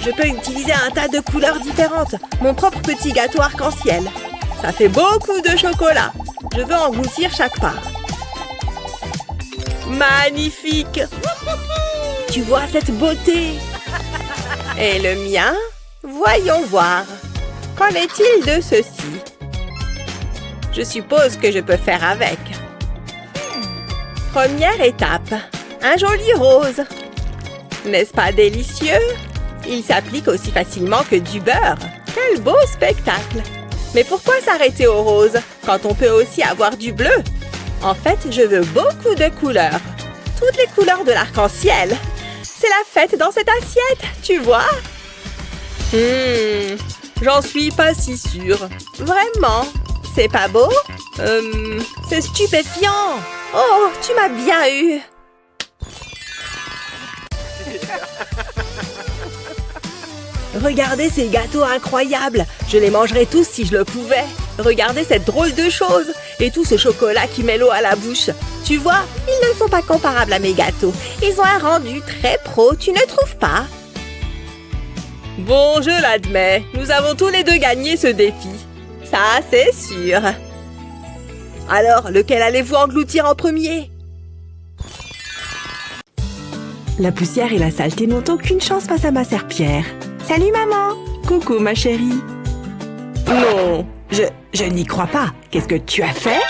Speaker 3: Je peux utiliser un tas de couleurs différentes. Mon propre petit gâteau arc-en-ciel. Ça fait beaucoup de chocolat. Je veux engloutir chaque part. Magnifique! Tu vois cette beauté? Et le mien? Voyons voir. Qu'en est-il de ceci? Je suppose que je peux faire avec. Première étape. Un joli rose. N'est-ce pas délicieux? Il s'applique aussi facilement que du beurre. Quel beau spectacle! Mais pourquoi s'arrêter au rose quand on peut aussi avoir du bleu? En fait, je veux beaucoup de couleurs. Toutes les couleurs de l'arc-en-ciel. C'est la fête dans cette assiette, tu vois? J'en suis pas si sûre. Vraiment? C'est pas beau? C'est stupéfiant! Oh, tu m'as bien eu! Regardez ces gâteaux incroyables! Je les mangerais tous si je le pouvais! Regardez cette drôle de chose! Et tout ce chocolat qui met l'eau à la bouche! Tu vois, ils ne sont pas comparables à mes gâteaux. Ils ont un rendu très pro, tu ne trouves pas? Bon, je l'admets. Nous avons tous les deux gagné ce défi. Ça, c'est sûr. Alors, lequel allez-vous engloutir en premier?
Speaker 4: La poussière et la saleté n'ont aucune chance face à ma serpillière. Salut maman! Coucou ma chérie. Non, je n'y crois pas. Qu'est-ce que tu as fait?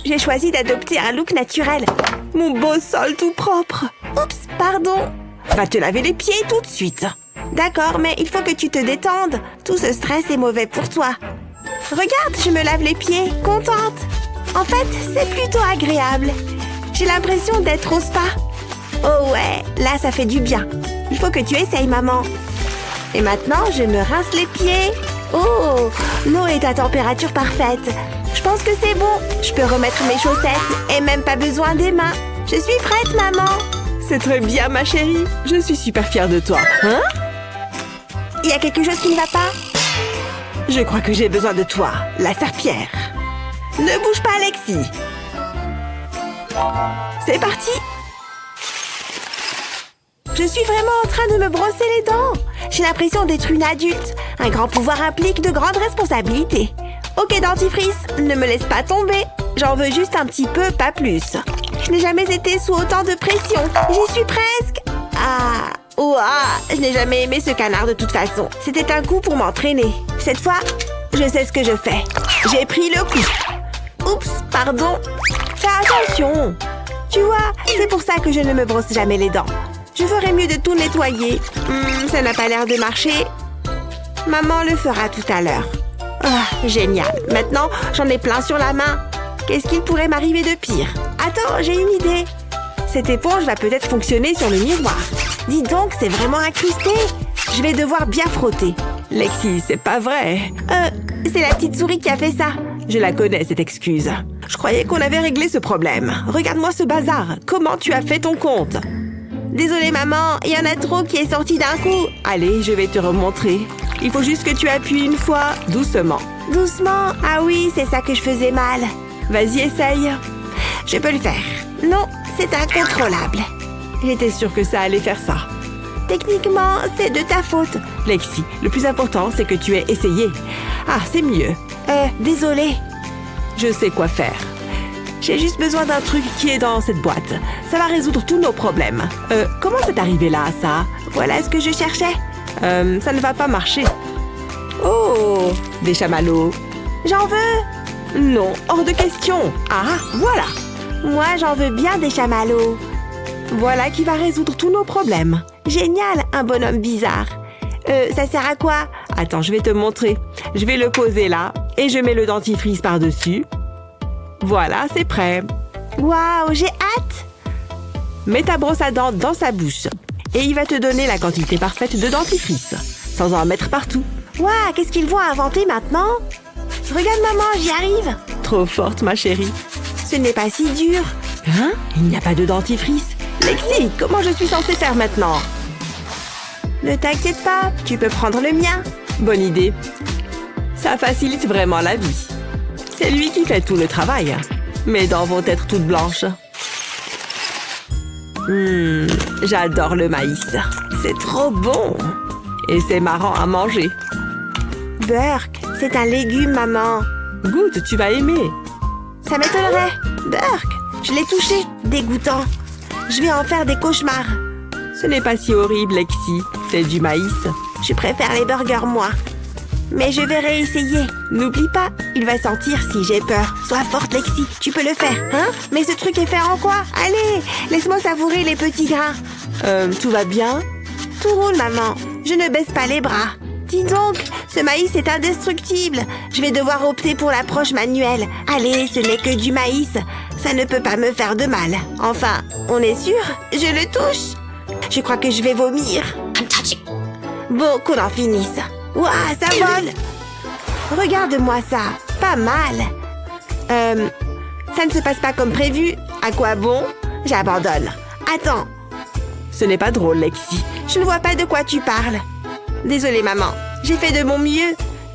Speaker 4: J'ai choisi d'adopter un look naturel. Mon beau sol tout propre. Oups, pardon. Va te laver les pieds tout de suite. D'accord, mais il faut que tu te détendes. Tout ce stress est mauvais pour toi. Regarde, je me lave les pieds, contente. En fait, c'est plutôt agréable. J'ai l'impression d'être au spa. Oh ouais, là ça fait du bien. Il faut que tu essayes, maman. Et maintenant, je me rince les pieds. Oh, l'eau est à température parfaite. Je pense que c'est bon. Je peux remettre mes chaussettes et même pas besoin des mains. Je suis prête, maman. C'est très bien, ma chérie. Je suis super fière de toi. Hein? Il y a quelque chose qui ne va pas? Je crois que j'ai besoin de toi, la serpillière. Ne bouge pas, Alexis. C'est parti. Je suis vraiment en train de me brosser les dents. J'ai l'impression d'être une adulte. Un grand pouvoir implique de grandes responsabilités. Ok, dentifrice, ne me laisse pas tomber. J'en veux juste un petit peu, pas plus. Je n'ai jamais été sous autant de pression. J'y suis presque. Ah, ouah, je n'ai jamais aimé ce canard de toute façon. C'était un coup pour m'entraîner. Cette fois, je sais ce que je fais. J'ai pris le coup. Oups, pardon. Fais attention. Tu vois, c'est pour ça que je ne me brosse jamais les dents. Je ferais mieux de tout nettoyer. Ça n'a pas l'air de marcher. Maman le fera tout à l'heure. Oh, génial. Maintenant, j'en ai plein sur la main. Qu'est-ce qu'il pourrait m'arriver de pire? Attends, j'ai une idée. Cette éponge va peut-être fonctionner sur le miroir. Dis donc, c'est vraiment incrusté. Je vais devoir bien frotter. Lexi, c'est pas vrai. C'est la petite souris qui a fait ça. Je la connais, cette excuse. Je croyais qu'on avait réglé ce problème. Regarde-moi ce bazar. Comment tu as fait ton compte? Désolée, maman, il y en a trop qui est sorti d'un coup. Allez, je vais te remontrer. Il faut juste que tu appuies une fois, doucement. Doucement? Ah oui, c'est ça que je faisais mal. Vas-y, essaye. Je peux le faire. Non, c'est incontrôlable. J'étais sûre que ça allait faire ça. Techniquement, c'est de ta faute. Lexi, le plus important, c'est que tu aies essayé. Ah, c'est mieux. Désolée. Je sais quoi faire. J'ai juste besoin d'un truc qui est dans cette boîte. Ça va résoudre tous nos problèmes. Comment c'est arrivé là, ça? Voilà ce que je cherchais. Ça ne va pas marcher. Oh, des chamallows. J'en veux. Non, hors de question. Ah, voilà. Moi, j'en veux bien des chamallows. Voilà qui va résoudre tous nos problèmes. Génial, un bonhomme bizarre. Ça sert à quoi? Attends, je vais te montrer. Je vais le poser là et je mets le dentifrice par-dessus. Voilà, c'est prêt. Waouh, j'ai hâte. Mets ta brosse à dents dans sa bouche.
Speaker 3: et il va te donner la quantité parfaite de dentifrice, sans en mettre partout.
Speaker 2: Waouh, qu'est-ce qu'ils vont inventer maintenant? Regarde maman, j'y arrive.
Speaker 3: Trop forte, ma chérie.
Speaker 2: Ce n'est pas si dur.
Speaker 3: Hein? Il n'y a pas de dentifrice. Lexi, comment je suis censée faire maintenant?
Speaker 2: Ne t'inquiète pas, tu peux prendre le mien.
Speaker 3: Bonne idée. Ça facilite vraiment la vie. C'est lui qui fait tout le travail. Mes dents vont être toutes blanches. J'adore le maïs. C'est trop bon. Et c'est marrant à manger.
Speaker 2: Burk, c'est un légume, maman.
Speaker 3: Goûte, tu vas aimer.
Speaker 2: Ça m'étonnerait. Burk, je l'ai touché. Dégoûtant. Je vais en faire des cauchemars.
Speaker 3: Ce n'est pas si horrible, Lexi. C'est du maïs.
Speaker 2: Je préfère les burgers, moi. Mais je vais réessayer. N'oublie pas, il va sentir si j'ai peur. Sois forte, Lexi. Tu peux le faire, hein? Mais ce truc est fait en quoi? Allez, laisse-moi savourer les petits grains.
Speaker 3: Tout va bien?
Speaker 2: Tout roule, maman. Je ne baisse pas les bras. Dis donc, ce maïs est indestructible. Je vais devoir opter pour l'approche manuelle. Allez, ce n'est que du maïs. Ça ne peut pas me faire de mal. Enfin, on est sûr? Je le touche. Je crois que je vais vomir. Bon, qu'on en finisse. Ouah, ça vole. Regarde-moi ça. Pas mal. Ça ne se passe pas comme prévu. À quoi bon? J'abandonne. Attends.
Speaker 3: Ce n'est pas drôle, Lexi.
Speaker 2: Je ne vois pas de quoi tu parles. Désolée, maman. J'ai fait de mon mieux.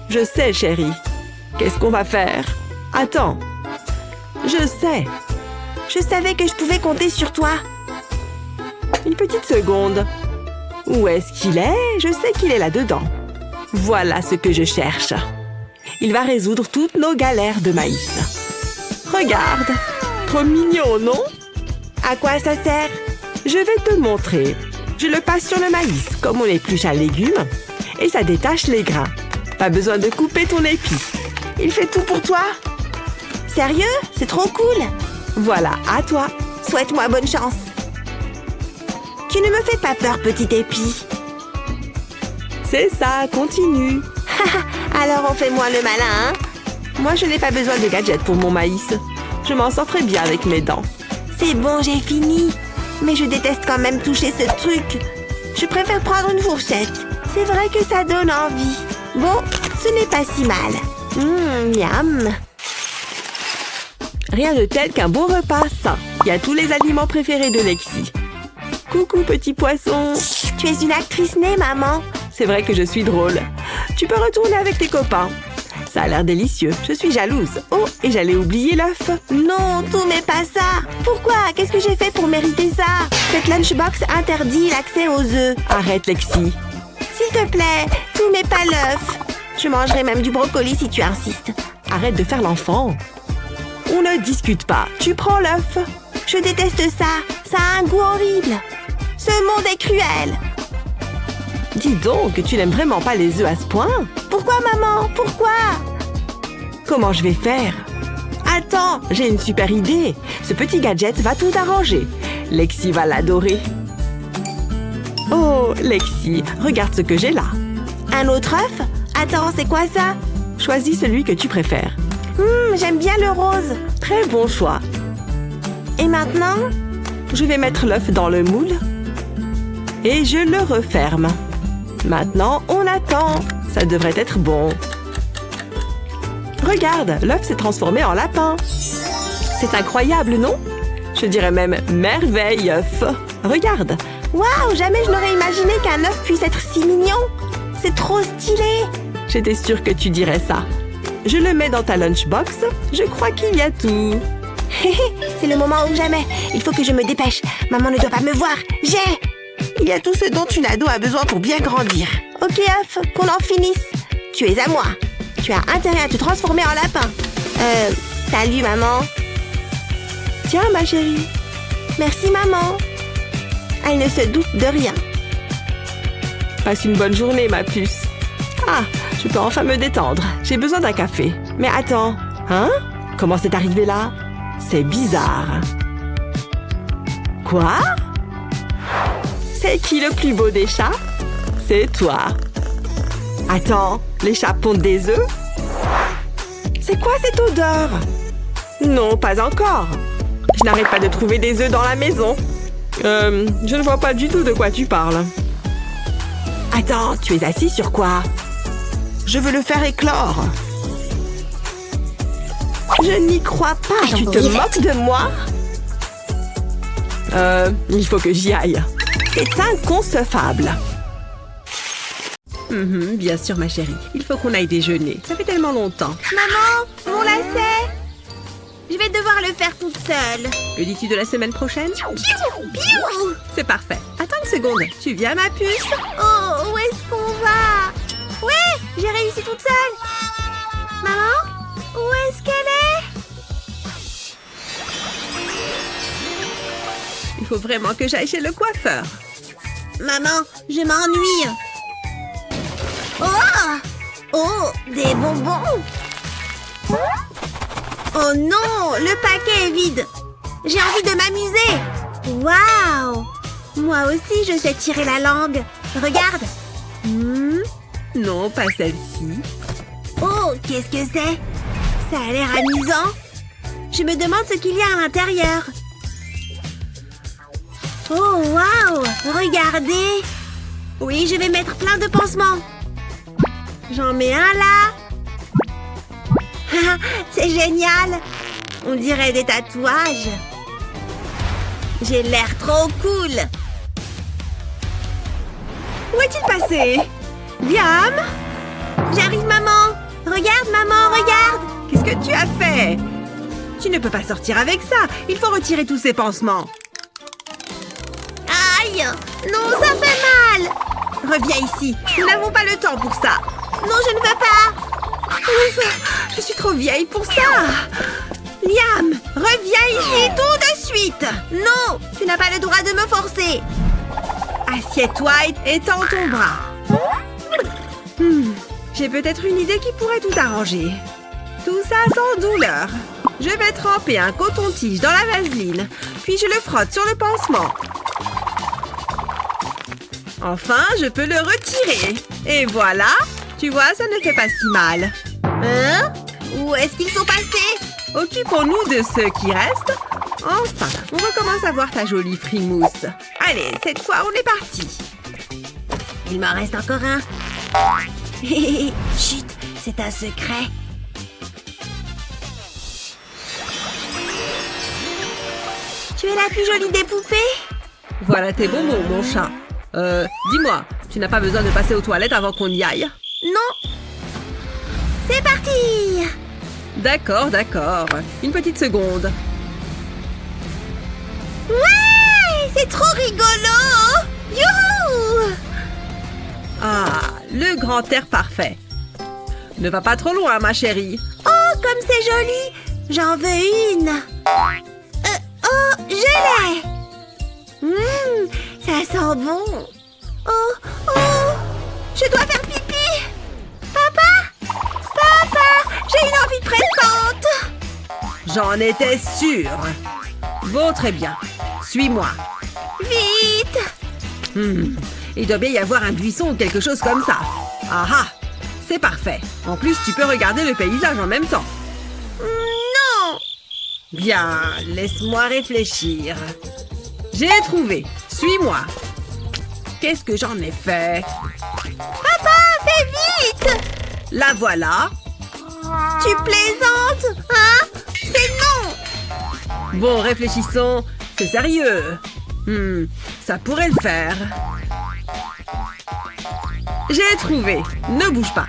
Speaker 3: Je sais, chérie. Qu'est-ce qu'on va faire? Attends. Je sais.
Speaker 2: Je savais que je pouvais compter sur toi.
Speaker 3: Une petite seconde. Où est-ce qu'il est? Je sais qu'il est là-dedans. Voilà ce que je cherche. Il va résoudre toutes nos galères de maïs. Regarde. Trop mignon, non?
Speaker 2: À quoi ça sert?
Speaker 3: Je vais te montrer. Je le passe sur le maïs, comme on épluche un légume, et ça détache les grains. Pas besoin de couper ton épi.
Speaker 2: Il fait tout pour toi? Sérieux? C'est trop cool!
Speaker 3: Voilà, à toi.
Speaker 2: Souhaite-moi bonne chance. Tu ne me fais pas peur, petit épi.
Speaker 3: C'est ça, continue.
Speaker 2: Alors on fait moins le malin, hein?
Speaker 3: Moi, je n'ai pas besoin de gadgets pour mon maïs. Je m'en sors très bien avec mes dents.
Speaker 2: C'est bon, j'ai fini. Mais je déteste quand même toucher ce truc. Je préfère prendre une fourchette. C'est vrai que ça donne envie. Bon, ce n'est pas si mal. Miam.
Speaker 3: Rien de tel qu'un bon repas sain. Il y a tous les aliments préférés de Lexi. Coucou, petit poisson.
Speaker 2: Tu es une actrice née, maman.
Speaker 3: C'est vrai que je suis drôle. Tu peux retourner avec tes copains. Ça a l'air délicieux. Je suis jalouse. Oh, et j'allais oublier l'œuf.
Speaker 2: Non, tout mais pas ça. Pourquoi? Qu'est-ce que j'ai fait pour mériter ça? Cette lunchbox interdit l'accès aux œufs.
Speaker 3: Arrête, Lexi.
Speaker 2: S'il te plaît, tout mais pas l'œuf. Je mangerai même du brocoli si tu insistes.
Speaker 3: Arrête de faire l'enfant. On ne discute pas. Tu prends l'œuf.
Speaker 2: Je déteste ça. Ça a un goût horrible. Ce monde est cruel.
Speaker 3: Dis donc, tu n'aimes vraiment pas les œufs à ce point?
Speaker 2: Pourquoi, maman? Pourquoi?
Speaker 3: Comment je vais faire? Attends, j'ai une super idée. Ce petit gadget va tout arranger. Lexi va l'adorer. Oh, Lexi, regarde ce que j'ai là.
Speaker 2: Un autre œuf? Attends, c'est quoi ça?
Speaker 3: Choisis celui que tu préfères.
Speaker 2: J'aime bien le rose.
Speaker 3: Très bon choix.
Speaker 2: Et maintenant?
Speaker 3: Je vais mettre l'œuf dans le moule. Et je le referme. Maintenant, on attend. Ça devrait être bon. Regarde, l'œuf s'est transformé en lapin. C'est incroyable, non? Je dirais même merveille, œuf. Regarde.
Speaker 2: Waouh, jamais je n'aurais imaginé qu'un œuf puisse être si mignon. C'est trop stylé.
Speaker 3: J'étais sûre que tu dirais ça. Je le mets dans ta lunchbox. Je crois qu'il y a tout.
Speaker 2: C'est le moment ou jamais. Il faut que je me dépêche. Maman ne doit pas me voir. Il y a tout ce dont une ado a besoin pour bien grandir. Ok, œuf, qu'on en finisse. Tu es à moi. Tu as intérêt à te transformer en lapin. Salut, maman.
Speaker 3: Tiens, ma chérie.
Speaker 2: Merci, maman. Elle ne se doute de rien.
Speaker 3: Passe une bonne journée, ma puce. Ah, je peux enfin me détendre. J'ai besoin d'un café. Mais attends. Hein? Comment c'est arrivé là? C'est bizarre. Quoi? C'est qui le plus beau des chats? C'est toi. Attends, les chats pondent des œufs? C'est quoi cette odeur? Non, pas encore. Je n'arrête pas de trouver des œufs dans la maison. Je ne vois pas du tout de quoi tu parles. Attends, tu es assis sur quoi? Je veux le faire éclore. Je n'y crois pas, tu te moques de moi? Il faut que j'y aille. C'est inconcevable. Bien sûr, ma chérie. Il faut qu'on aille déjeuner. Ça fait tellement longtemps.
Speaker 2: Maman, mon lacet! Je vais devoir le faire toute seule.
Speaker 3: Que dis-tu de la semaine prochaine? C'est parfait. Attends une seconde. Tu viens, ma puce?
Speaker 2: Oh, où est-ce qu'on va? Ouais, j'ai réussi toute seule. Maman, où est-ce qu'elle est?
Speaker 3: Il faut vraiment que j'aille chez le coiffeur.
Speaker 2: Maman, je m'ennuie. Oh, des bonbons. Oh non, le paquet est vide. J'ai envie de m'amuser. Waouh! Moi aussi, je sais tirer la langue. Regarde.
Speaker 3: Non, pas celle-ci.
Speaker 2: Oh, qu'est-ce que c'est? Ça a l'air amusant. Je me demande ce qu'il y a à l'intérieur. Oh, waouh! Regardez. Oui, je vais mettre plein de pansements. J'en mets un là. C'est génial. On dirait des tatouages. J'ai l'air trop cool.
Speaker 3: Où est-il passé? Liam?
Speaker 2: J'arrive, maman. Regarde, maman, regarde.
Speaker 3: Qu'est-ce que tu as fait? Tu ne peux pas sortir avec ça. Il faut retirer tous ces pansements.
Speaker 2: Aïe! Non, ça fait mal.
Speaker 3: Reviens ici. Nous n'avons pas le temps pour ça.
Speaker 2: Non, je ne veux pas.
Speaker 3: Ouf, je suis trop vieille pour ça. Liam, reviens ici tout de suite.
Speaker 2: Non, tu n'as pas le droit de me forcer.
Speaker 3: Assieds-toi et tends ton bras. J'ai peut-être une idée qui pourrait tout arranger. Tout ça sans douleur. Je vais tremper un coton-tige dans la vaseline, puis je le frotte sur le pansement. Enfin, je peux le retirer. Et voilà, tu vois, ça ne fait pas si mal.
Speaker 2: Hein? Où est-ce qu'ils sont passés?
Speaker 3: Occupons-nous de ceux qui restent. Enfin, on recommence à voir ta jolie frimousse. Allez, cette fois, on est parti.
Speaker 2: Il m'en reste encore un. Chut, c'est un secret. Tu es la plus jolie des poupées?
Speaker 3: Voilà tes bonbons, mon chat. Dis-moi, tu n'as pas besoin de passer aux toilettes avant qu'on y aille?
Speaker 2: Non. C'est parti!
Speaker 3: D'accord, d'accord. Une petite seconde.
Speaker 2: Ouais! C'est trop rigolo! Youhou!
Speaker 3: Ah, le grand air parfait. Ne va pas trop loin, ma chérie.
Speaker 2: Oh, comme c'est joli! J'en veux une! Oh, je l'ai! Ça sent bon! Oh! Je dois faire pipi! Papa! J'ai une envie pressante!
Speaker 3: J'en étais sûre. Bon, très bien. Suis-moi.
Speaker 2: Vite!
Speaker 3: Il doit bien y avoir un buisson ou quelque chose comme ça. Ah ah! C'est parfait. En plus, tu peux regarder le paysage en même temps.
Speaker 2: Non!
Speaker 3: Bien, laisse-moi réfléchir. J'ai trouvé. Suis-moi. Qu'est-ce que j'en ai fait?
Speaker 2: Papa, fais vite!
Speaker 3: La voilà.
Speaker 2: Tu plaisantes, hein? C'est non!
Speaker 3: Bon, réfléchissons. C'est sérieux. Ça pourrait le faire. J'ai trouvé. Ne bouge pas.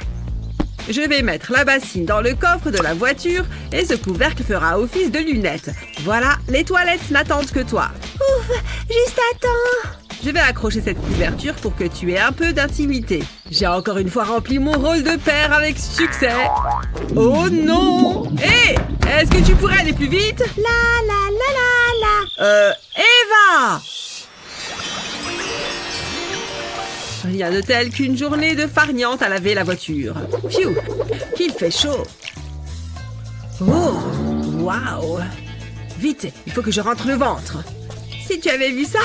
Speaker 3: Je vais mettre la bassine dans le coffre de la voiture et ce couvercle fera office de lunettes. Voilà, les toilettes n'attendent que toi.
Speaker 2: Ouf, juste à temps.
Speaker 3: Je vais accrocher cette couverture pour que tu aies un peu d'intimité. J'ai encore une fois rempli mon rôle de père avec succès. Oh non! Hé! Est-ce que tu pourrais aller plus vite? Eva! Rien de tel qu'une journée de farniente à laver la voiture. Pfiou! Qu'il fait chaud! Oh! Waouh! Vite, il faut que je rentre le ventre. Si tu avais vu ça!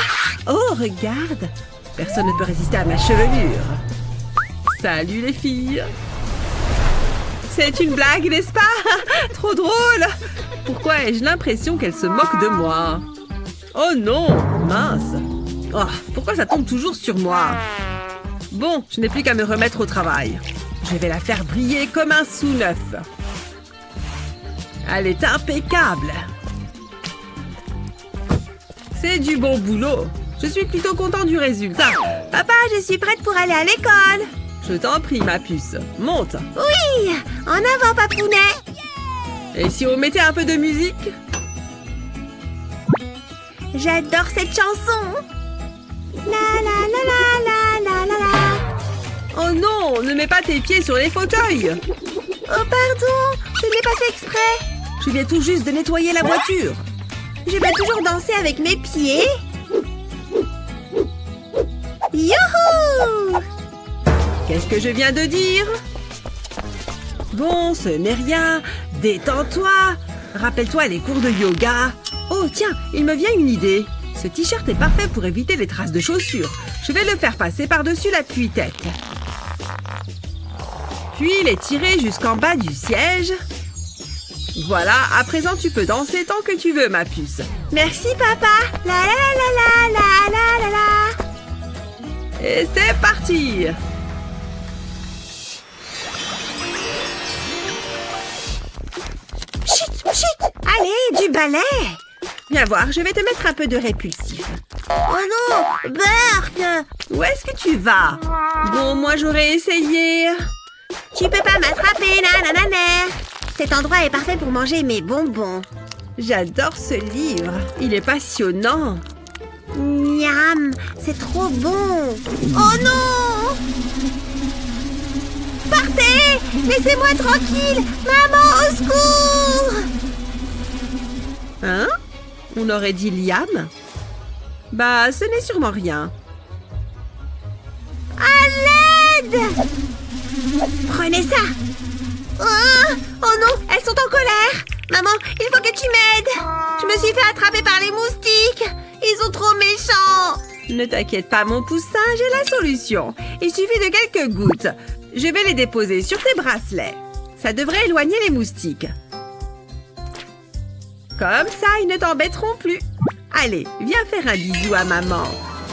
Speaker 3: Oh, regarde! Personne ne peut résister à ma chevelure. Salut les filles! C'est une blague, n'est-ce pas? Trop drôle! Pourquoi ai-je l'impression qu'elle se moque de moi? Oh non, mince. Oh, pourquoi ça tombe toujours sur moi? Bon, je n'ai plus qu'à me remettre au travail. Je vais la faire briller comme un sou neuf. Elle est impeccable. C'est du bon boulot. Je suis plutôt content du résultat.
Speaker 2: Papa, je suis prête pour aller à l'école.
Speaker 3: Je t'en prie, ma puce. Monte.
Speaker 2: Oui, en avant, papounet.
Speaker 3: Et si on mettait un peu de musique?
Speaker 2: J'adore cette chanson. La la la la la la la la.
Speaker 3: Oh non, ne mets pas tes pieds sur les fauteuils.
Speaker 2: Oh pardon, je n'ai pas fait exprès.
Speaker 3: Je viens tout juste de nettoyer la voiture.
Speaker 2: Je vais toujours danser avec mes pieds. Youhou!
Speaker 3: Qu'est-ce que je viens de dire? Bon, ce n'est rien. Détends-toi. Rappelle-toi les cours de yoga. Oh, tiens, il me vient une idée. Ce t-shirt est parfait pour éviter les traces de chaussures. Je vais le faire passer par-dessus l'appui-tête. Puis les tirer jusqu'en bas du siège. Voilà, à présent tu peux danser tant que tu veux, ma puce.
Speaker 2: Merci, papa. La la la la la la la la.
Speaker 3: Et c'est parti!
Speaker 2: Chut, chut. Allez, du ballet.
Speaker 3: Viens voir, je vais te mettre un peu de répulsif.
Speaker 2: Oh non, Bert.
Speaker 3: Où est-ce que tu vas? Bon, moi j'aurais essayé.
Speaker 2: Tu peux pas m'attraper, nanana. Cet endroit est parfait pour manger mes bonbons.
Speaker 3: J'adore ce livre. Il est passionnant.
Speaker 2: Miam, c'est trop bon. Oh non! Partez! Laissez-moi tranquille! Maman, au secours!
Speaker 3: Hein? On aurait dit Liam? Bah, ce n'est sûrement rien.
Speaker 2: À l'aide! Prenez ça! Oh non, elles sont en colère! Maman, il faut que tu m'aides! Je me suis fait attraper par les moustiques! Ils sont trop méchants!
Speaker 3: Ne t'inquiète pas, mon poussin, j'ai la solution. Il suffit de quelques gouttes. Je vais les déposer sur tes bracelets. Ça devrait éloigner les moustiques. Comme ça, ils ne t'embêteront plus. Allez, viens faire un bisou à maman.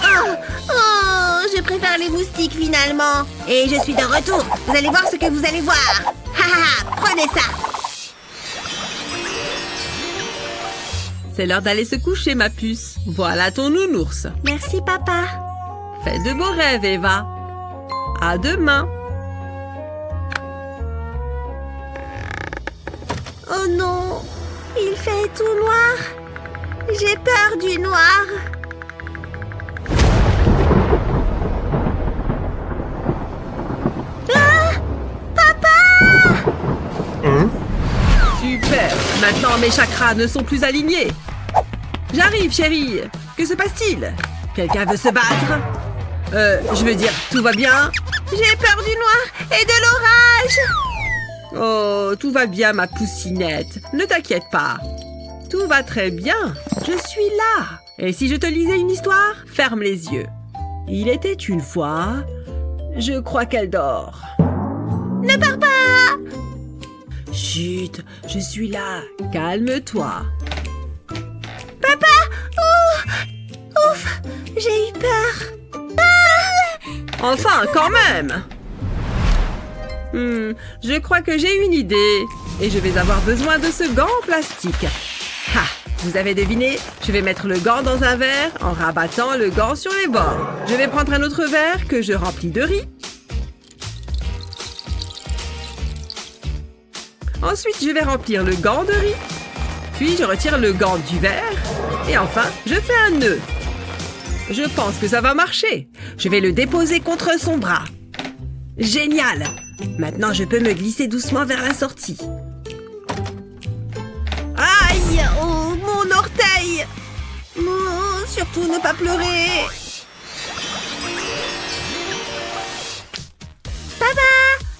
Speaker 2: Oh, je préfère les moustiques finalement. Et je suis de retour. Vous allez voir ce que vous allez voir. Ha ha, prenez ça.
Speaker 3: C'est l'heure d'aller se coucher, ma puce. Voilà ton nounours.
Speaker 2: Merci, papa.
Speaker 3: Fais de beaux rêves, Eva. À demain.
Speaker 2: Oh non, il fait tout noir. J'ai peur du noir. Ah, papa!
Speaker 3: Super. Maintenant, mes chakras ne sont plus alignés. J'arrive, chérie. Que se passe-t-il? Quelqu'un veut se battre? Je veux dire, tout va bien?
Speaker 2: J'ai peur du noir et de l'orage.
Speaker 3: Oh, tout va bien, ma poussinette. Ne t'inquiète pas. Tout va très bien. Je suis là. Et si je te lisais une histoire? Ferme les yeux. Il était une fois... Je crois qu'elle dort.
Speaker 2: Ne pars pas!
Speaker 3: Chut, je suis là. Calme-toi.
Speaker 2: Papa! Oh! Ouf! J'ai eu peur.
Speaker 3: Enfin, quand même! Je crois que j'ai une idée. Et je vais avoir besoin de ce gant en plastique. Ha! Vous avez deviné? Je vais mettre le gant dans un verre en rabattant le gant sur les bords. Je vais prendre un autre verre que je remplis de riz. Ensuite, je vais remplir le gant de riz. Puis, je retire le gant du verre. Et enfin, je fais un nœud. Je pense que ça va marcher. Je vais le déposer contre son bras. Génial! Maintenant, je peux me glisser doucement vers la sortie.
Speaker 2: Aïe! Oh, mon orteil! Oh, surtout ne pas pleurer. Papa!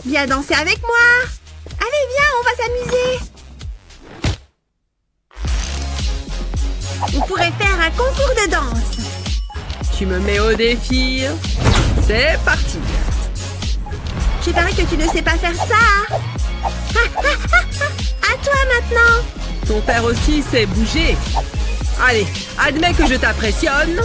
Speaker 2: Viens danser avec moi! Allez, viens, on va s'amuser! On pourrait faire un concours de danse.
Speaker 3: Tu me mets au défi. C'est parti.
Speaker 2: Je parie que tu ne sais pas faire ça. À toi maintenant.
Speaker 3: Ton père aussi sait bouger.
Speaker 4: Allez, admets que je t'impressionne.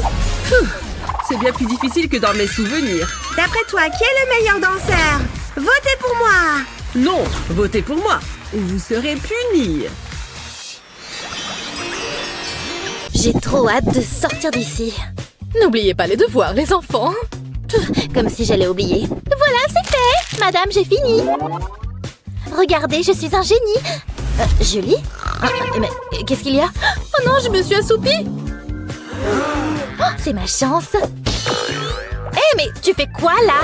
Speaker 4: Pfff, c'est bien plus difficile que dans mes souvenirs.
Speaker 3: D'après toi, qui est le meilleur danseur? Votez pour moi!
Speaker 4: Non, votez pour moi, ou vous serez punis.
Speaker 1: J'ai trop hâte de sortir d'ici.
Speaker 2: N'oubliez pas les devoirs, les enfants.
Speaker 1: Comme si j'allais oublier. Voilà, c'est fait. Madame, j'ai fini. Regardez, je suis un génie. Julie? Mais qu'est-ce qu'il y a?
Speaker 2: Oh non, je me suis assoupie.
Speaker 1: Oh, c'est ma chance. Hé, mais tu fais quoi, là?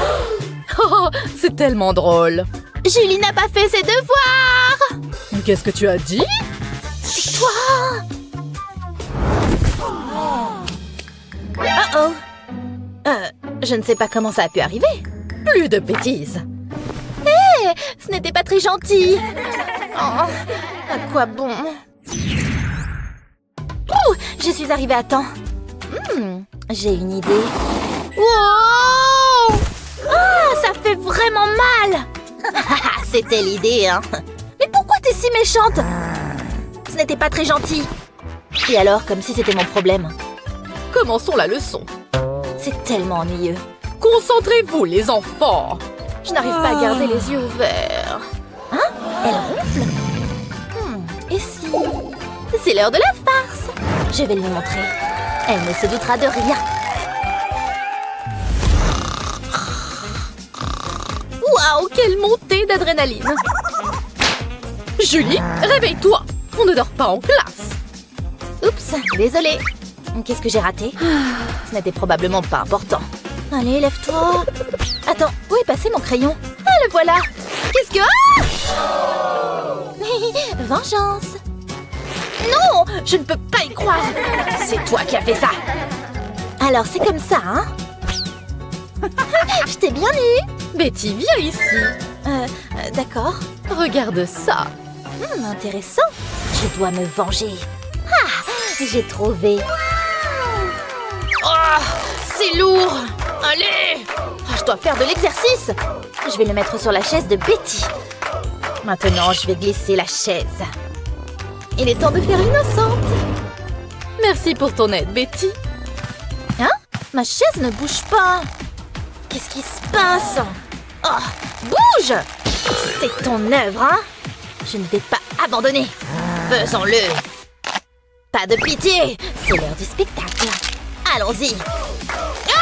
Speaker 2: Oh, c'est tellement drôle.
Speaker 1: Julie n'a pas fait ses devoirs.
Speaker 2: Qu'est-ce que tu as dit?
Speaker 1: Tais-toi. Oh. Je ne sais pas comment ça a pu arriver.
Speaker 2: Plus de bêtises.
Speaker 1: Hé, ce n'était pas très gentil. Oh, à quoi bon? Ouh, je suis arrivée à temps. J'ai une idée. Wow! Ah, ça fait vraiment mal. C'était l'idée, hein. Mais pourquoi t'es si méchante? Ce n'était pas très gentil. Et alors, comme si c'était mon problème.
Speaker 2: Commençons la leçon.
Speaker 1: C'est tellement ennuyeux.
Speaker 2: Concentrez-vous, les enfants.
Speaker 1: Je n'arrive pas à garder les yeux ouverts. Hein? Elle ronfle? Et si... C'est l'heure de la farce. Je vais lui montrer. Elle ne se doutera de rien.
Speaker 2: Waouh, quelle montée d'adrénaline. Julie, réveille-toi. On ne dort pas en classe.
Speaker 1: Oups, désolée. Qu'est-ce que j'ai raté? Ce n'était probablement pas important. Allez, lève-toi. Attends, où est passé mon crayon? Ah, le voilà. Qu'est-ce que... Ah! Vengeance. Non, je ne peux pas y croire. C'est toi qui as fait ça. Alors, c'est comme ça, hein? Je t'ai bien eu.
Speaker 2: Betty, viens ici.
Speaker 1: D'accord.
Speaker 2: Regarde ça.
Speaker 1: Intéressant. Je dois me venger. Ah, j'ai trouvé. Oh, c'est lourd. Allez. Je dois faire de l'exercice. Je vais le mettre sur la chaise de Betty. Maintenant, je vais glisser la chaise. Il est temps de faire l'innocente.
Speaker 2: Merci pour ton aide, Betty.
Speaker 1: Hein? Ma chaise ne bouge pas. Qu'est-ce qui se passe? Oh, bouge! C'est ton œuvre, hein? Je ne vais pas abandonner. Faisons-le. Pas de pitié. C'est l'heure du spectacle. Allons-y. Ah!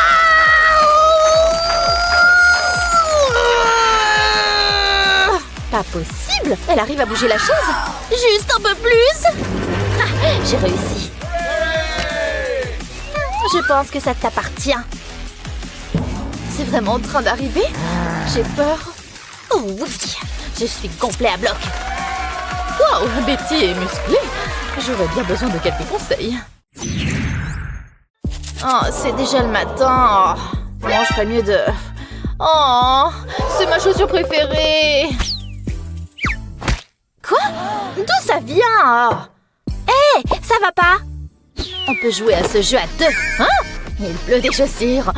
Speaker 1: Pas possible. Elle arrive à bouger la chaise. Juste un peu plus. Ah, j'ai réussi. Je pense que ça t'appartient. C'est vraiment en train d'arriver? J'ai peur. Oh oui, je suis gonflée à bloc.
Speaker 2: Waouh, Betty est musclée. J'aurais bien besoin de quelques conseils.
Speaker 1: Oh, c'est déjà le matin. Bon, je ferais mieux de... Oh, c'est ma chaussure préférée. Quoi? D'où ça vient? Hé, ça va pas? On peut jouer à ce jeu à deux. Hein? Il pleut des chaussures.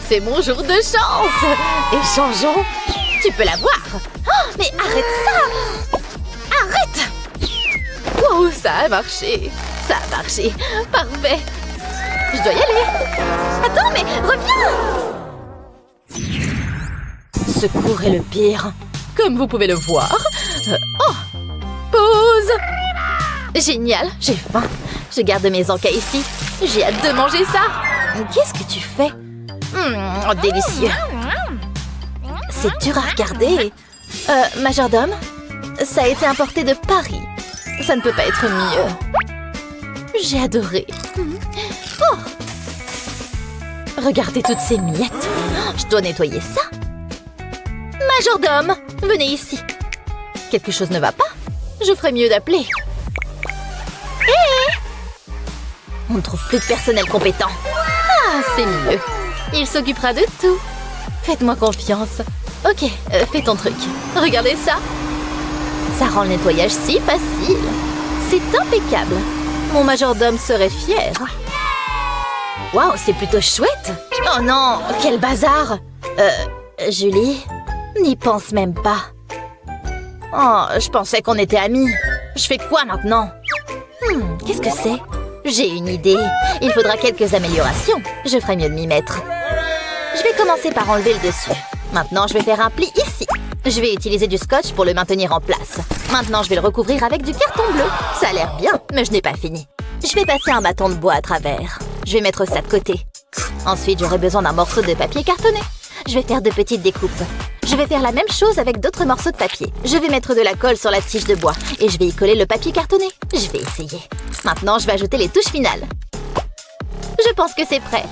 Speaker 1: C'est mon jour de chance. Échangeons. Tu peux l'avoir. Oh, mais arrête ça. Arrête.
Speaker 2: Wow, ça a marché.
Speaker 1: Ça a marché. Parfait. Je dois y aller. Attends, mais reviens. Ce cours est le pire.
Speaker 2: Comme vous pouvez le voir. Oh, pause.
Speaker 1: Génial, j'ai faim. Je garde mes encas ici. J'ai hâte de manger ça. Qu'est-ce que tu fais? Délicieux. C'est dur à regarder. Majordome, ça a été importé de Paris. Ça ne peut pas être mieux. J'ai adoré. Oh. Regardez toutes ces miettes. Je dois nettoyer ça. Majordome, venez ici. Quelque chose ne va pas? Je ferais mieux d'appeler. Hé! On ne trouve plus de personnel compétent. Ah, c'est mieux. Il s'occupera de tout. Faites-moi confiance. Ok, fais ton truc. Regardez ça. Ça rend le nettoyage si facile. C'est impeccable. Mon majordome serait fier. Waouh, c'est plutôt chouette. Oh non, quel bazar. Julie, n'y pense même pas. Oh, je pensais qu'on était amis. Je fais quoi maintenant? Qu'est-ce que c'est? J'ai une idée. Il faudra quelques améliorations. Je ferai mieux de m'y mettre. Je vais commencer par enlever le dessus. Maintenant, je vais faire un pli ici. Je vais utiliser du scotch pour le maintenir en place. Maintenant, je vais le recouvrir avec du carton bleu. Ça a l'air bien, mais je n'ai pas fini. Je vais passer un bâton de bois à travers. Je vais mettre ça de côté. Ensuite, j'aurai besoin d'un morceau de papier cartonné. Je vais faire de petites découpes. Je vais faire la même chose avec d'autres morceaux de papier. Je vais mettre de la colle sur la tige de bois et je vais y coller le papier cartonné. Je vais essayer. Maintenant, je vais ajouter les touches finales. Je pense que c'est prêt.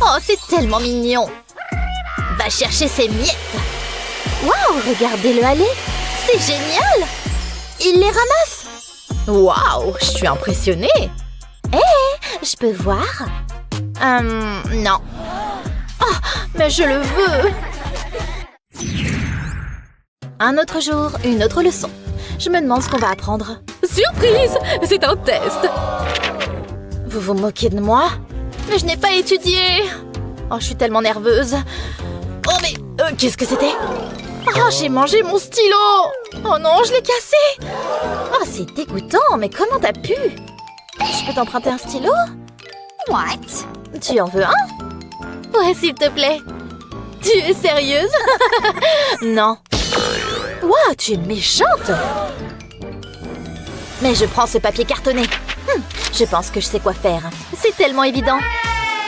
Speaker 1: Oh, c'est tellement mignon. Va chercher ces miettes. Waouh, regardez-le aller. C'est génial. Il les ramasse. Waouh, je suis impressionnée. Hé, je peux voir? Non. Oh, mais je le veux. Un autre jour, une autre leçon. Je me demande ce qu'on va apprendre.
Speaker 2: Surprise! C'est un test!
Speaker 1: Vous vous moquez de moi? Mais je n'ai pas étudié. Oh, je suis tellement nerveuse. Oh, mais qu'est-ce que c'était? Oh, j'ai mangé mon stylo. Oh non, je l'ai cassé. Oh, c'est dégoûtant, mais comment t'as pu? Je peux t'emprunter un stylo? What? Tu en veux un? Ouais, s'il te plaît. Tu es sérieuse? Non. Wow, tu es méchante. Mais je prends ce papier cartonné. Je pense que je sais quoi faire. C'est tellement évident.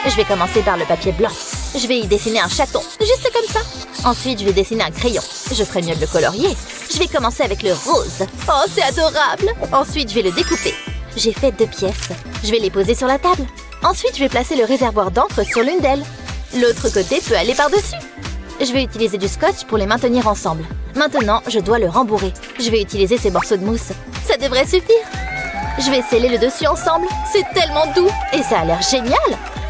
Speaker 1: Je vais commencer par le papier blanc. Je vais y dessiner un chaton, juste comme ça. Ensuite, je vais dessiner un crayon. Je ferai mieux de le colorier. Je vais commencer avec le rose. Oh, c'est adorable. Ensuite, je vais le découper. J'ai fait 2 pièces. Je vais les poser sur la table. Ensuite, je vais placer le réservoir d'encre sur l'une d'elles. L'autre côté peut aller par-dessus. Je vais utiliser du scotch pour les maintenir ensemble. Maintenant, je dois le rembourrer. Je vais utiliser ces morceaux de mousse. Ça devrait suffire. Je vais sceller le dessus ensemble. C'est tellement doux. Et ça a l'air génial.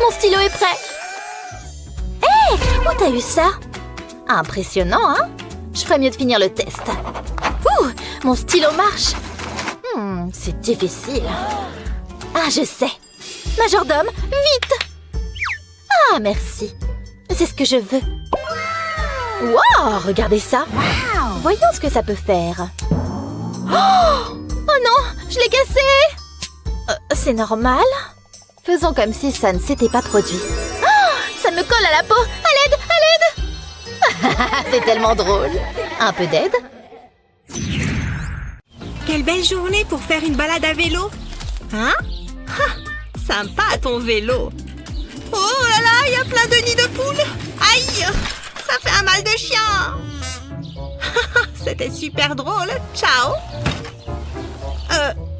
Speaker 1: Mon stylo est prêt. Hé, où t'as eu ça? Impressionnant, hein? Je ferais mieux de finir le test. Ouh, mon stylo marche. C'est difficile. Ah, je sais. Majordome, vite! Ah, merci. C'est ce que je veux. Wow, regardez ça. Voyons ce que ça peut faire. Oh non, je l'ai cassé. C'est normal. Faisons comme si ça ne s'était pas produit. Oh, ça me colle à la peau. À l'aide, à l'aide. C'est tellement drôle. Un peu d'aide?
Speaker 3: Quelle belle journée pour faire une balade à vélo. Hein? Sympa ton vélo. Oh là là, il y a plein de nids de poules. Aïe, ça fait un mal de chien. C'était super drôle. Ciao.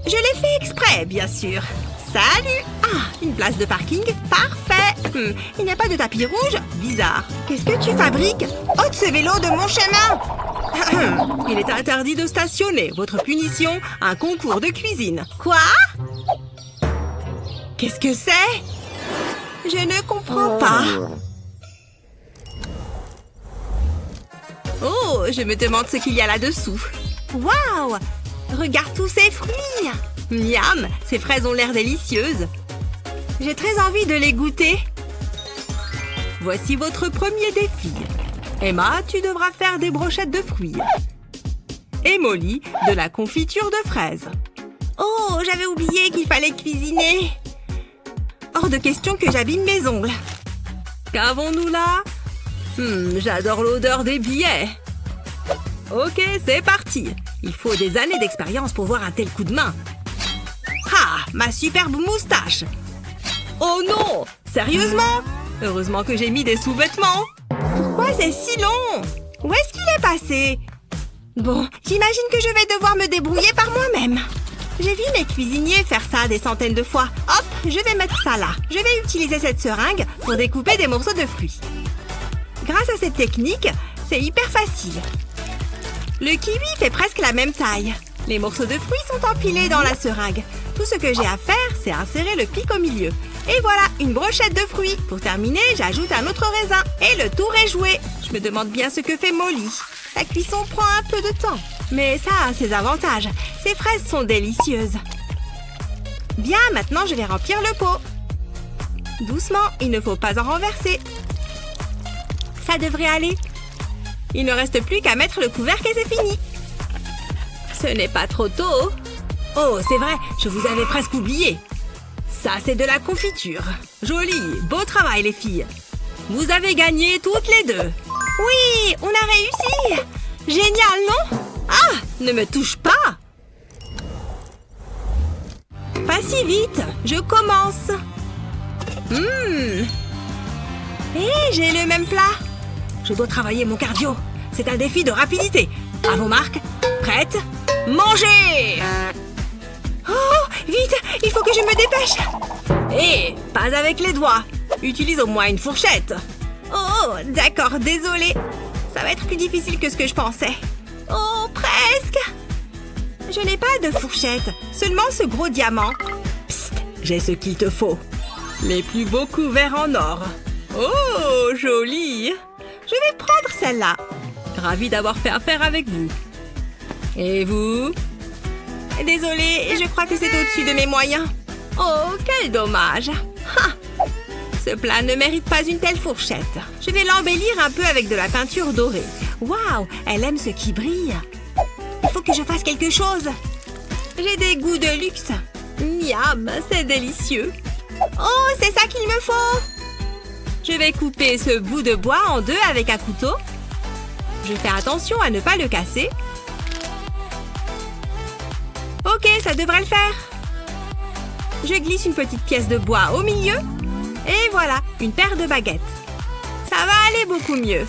Speaker 3: Je l'ai fait exprès, bien sûr. Salut. Ah, une place de parking. Parfait. Il n'y a pas de tapis rouge. Bizarre. Qu'est-ce que tu fabriques? Ôte ce vélo de mon chemin. Il est interdit de stationner. Votre punition, un concours de cuisine. Quoi? Qu'est-ce que c'est? Je ne comprends pas. Oh, je me demande ce qu'il y a là-dessous. Waouh! Regarde tous ces fruits. Miam, ces fraises ont l'air délicieuses. J'ai très envie de les goûter. Voici votre premier défi. Emma, tu devras faire des brochettes de fruits. Et Molly, de la confiture de fraises. Oh, j'avais oublié qu'il fallait cuisiner. Hors de question que j'abîme mes ongles. Qu'avons-nous là? J'adore l'odeur des billets. Ok, c'est parti. Il faut des années d'expérience pour voir un tel coup de main. Ah, ma superbe moustache. Oh non! Sérieusement? Heureusement que j'ai mis des sous-vêtements. Pourquoi c'est si long? Où est-ce qu'il est passé? Bon, j'imagine que je vais devoir me débrouiller par moi-même. J'ai vu mes cuisiniers faire ça des centaines de fois. Hop, je vais mettre ça là. Je vais utiliser cette seringue pour découper des morceaux de fruits. Grâce à cette technique, c'est hyper facile. Le kiwi fait presque la même taille. Les morceaux de fruits sont empilés dans la seringue. Tout ce que j'ai à faire, c'est insérer le pic au milieu. Et voilà, une brochette de fruits. Pour terminer, j'ajoute un autre raisin. Et le tour est joué. Je me demande bien ce que fait Molly. La cuisson prend un peu de temps. Mais ça a ses avantages. Ces fraises sont délicieuses. Bien, maintenant je vais remplir le pot. Doucement, il ne faut pas en renverser. Ça devrait aller. Il ne reste plus qu'à mettre le couvercle et c'est fini. Ce n'est pas trop tôt. Oh, c'est vrai, je vous avais presque oublié. Ça, c'est de la confiture. Joli, beau travail, les filles. Vous avez gagné toutes les deux. Oui, on a réussi. Génial, non? Ah, ne me touche pas. Pas si vite, je commence. Et j'ai le même plat. Je dois travailler mon cardio. C'est un défi de rapidité. À vos marques, prête, mangez! Oh, vite, il faut que je me dépêche. Hé, pas avec les doigts. Utilise au moins une fourchette. Oh, d'accord, désolée. Ça va être plus difficile que ce que je pensais. Oh, presque. Je n'ai pas de fourchette, seulement ce gros diamant. Psst, j'ai ce qu'il te faut. Les plus beaux couverts en or. Oh, joli. Je vais prendre celle-là. Ravie d'avoir fait affaire avec vous. Et vous? Désolée, je crois que c'est au-dessus de mes moyens. Oh, quel dommage. Ha! Ce plat ne mérite pas une telle fourchette. Je vais l'embellir un peu avec de la peinture dorée. Waouh, elle aime ce qui brille. Il faut que je fasse quelque chose. J'ai des goûts de luxe. Miam, c'est délicieux. Oh, c'est ça qu'il me faut. Je vais couper ce bout de bois en deux avec un couteau. Je fais attention à ne pas le casser. Ok, ça devrait le faire. Je glisse une petite pièce de bois au milieu. Et voilà, une paire de baguettes. Ça va aller beaucoup mieux.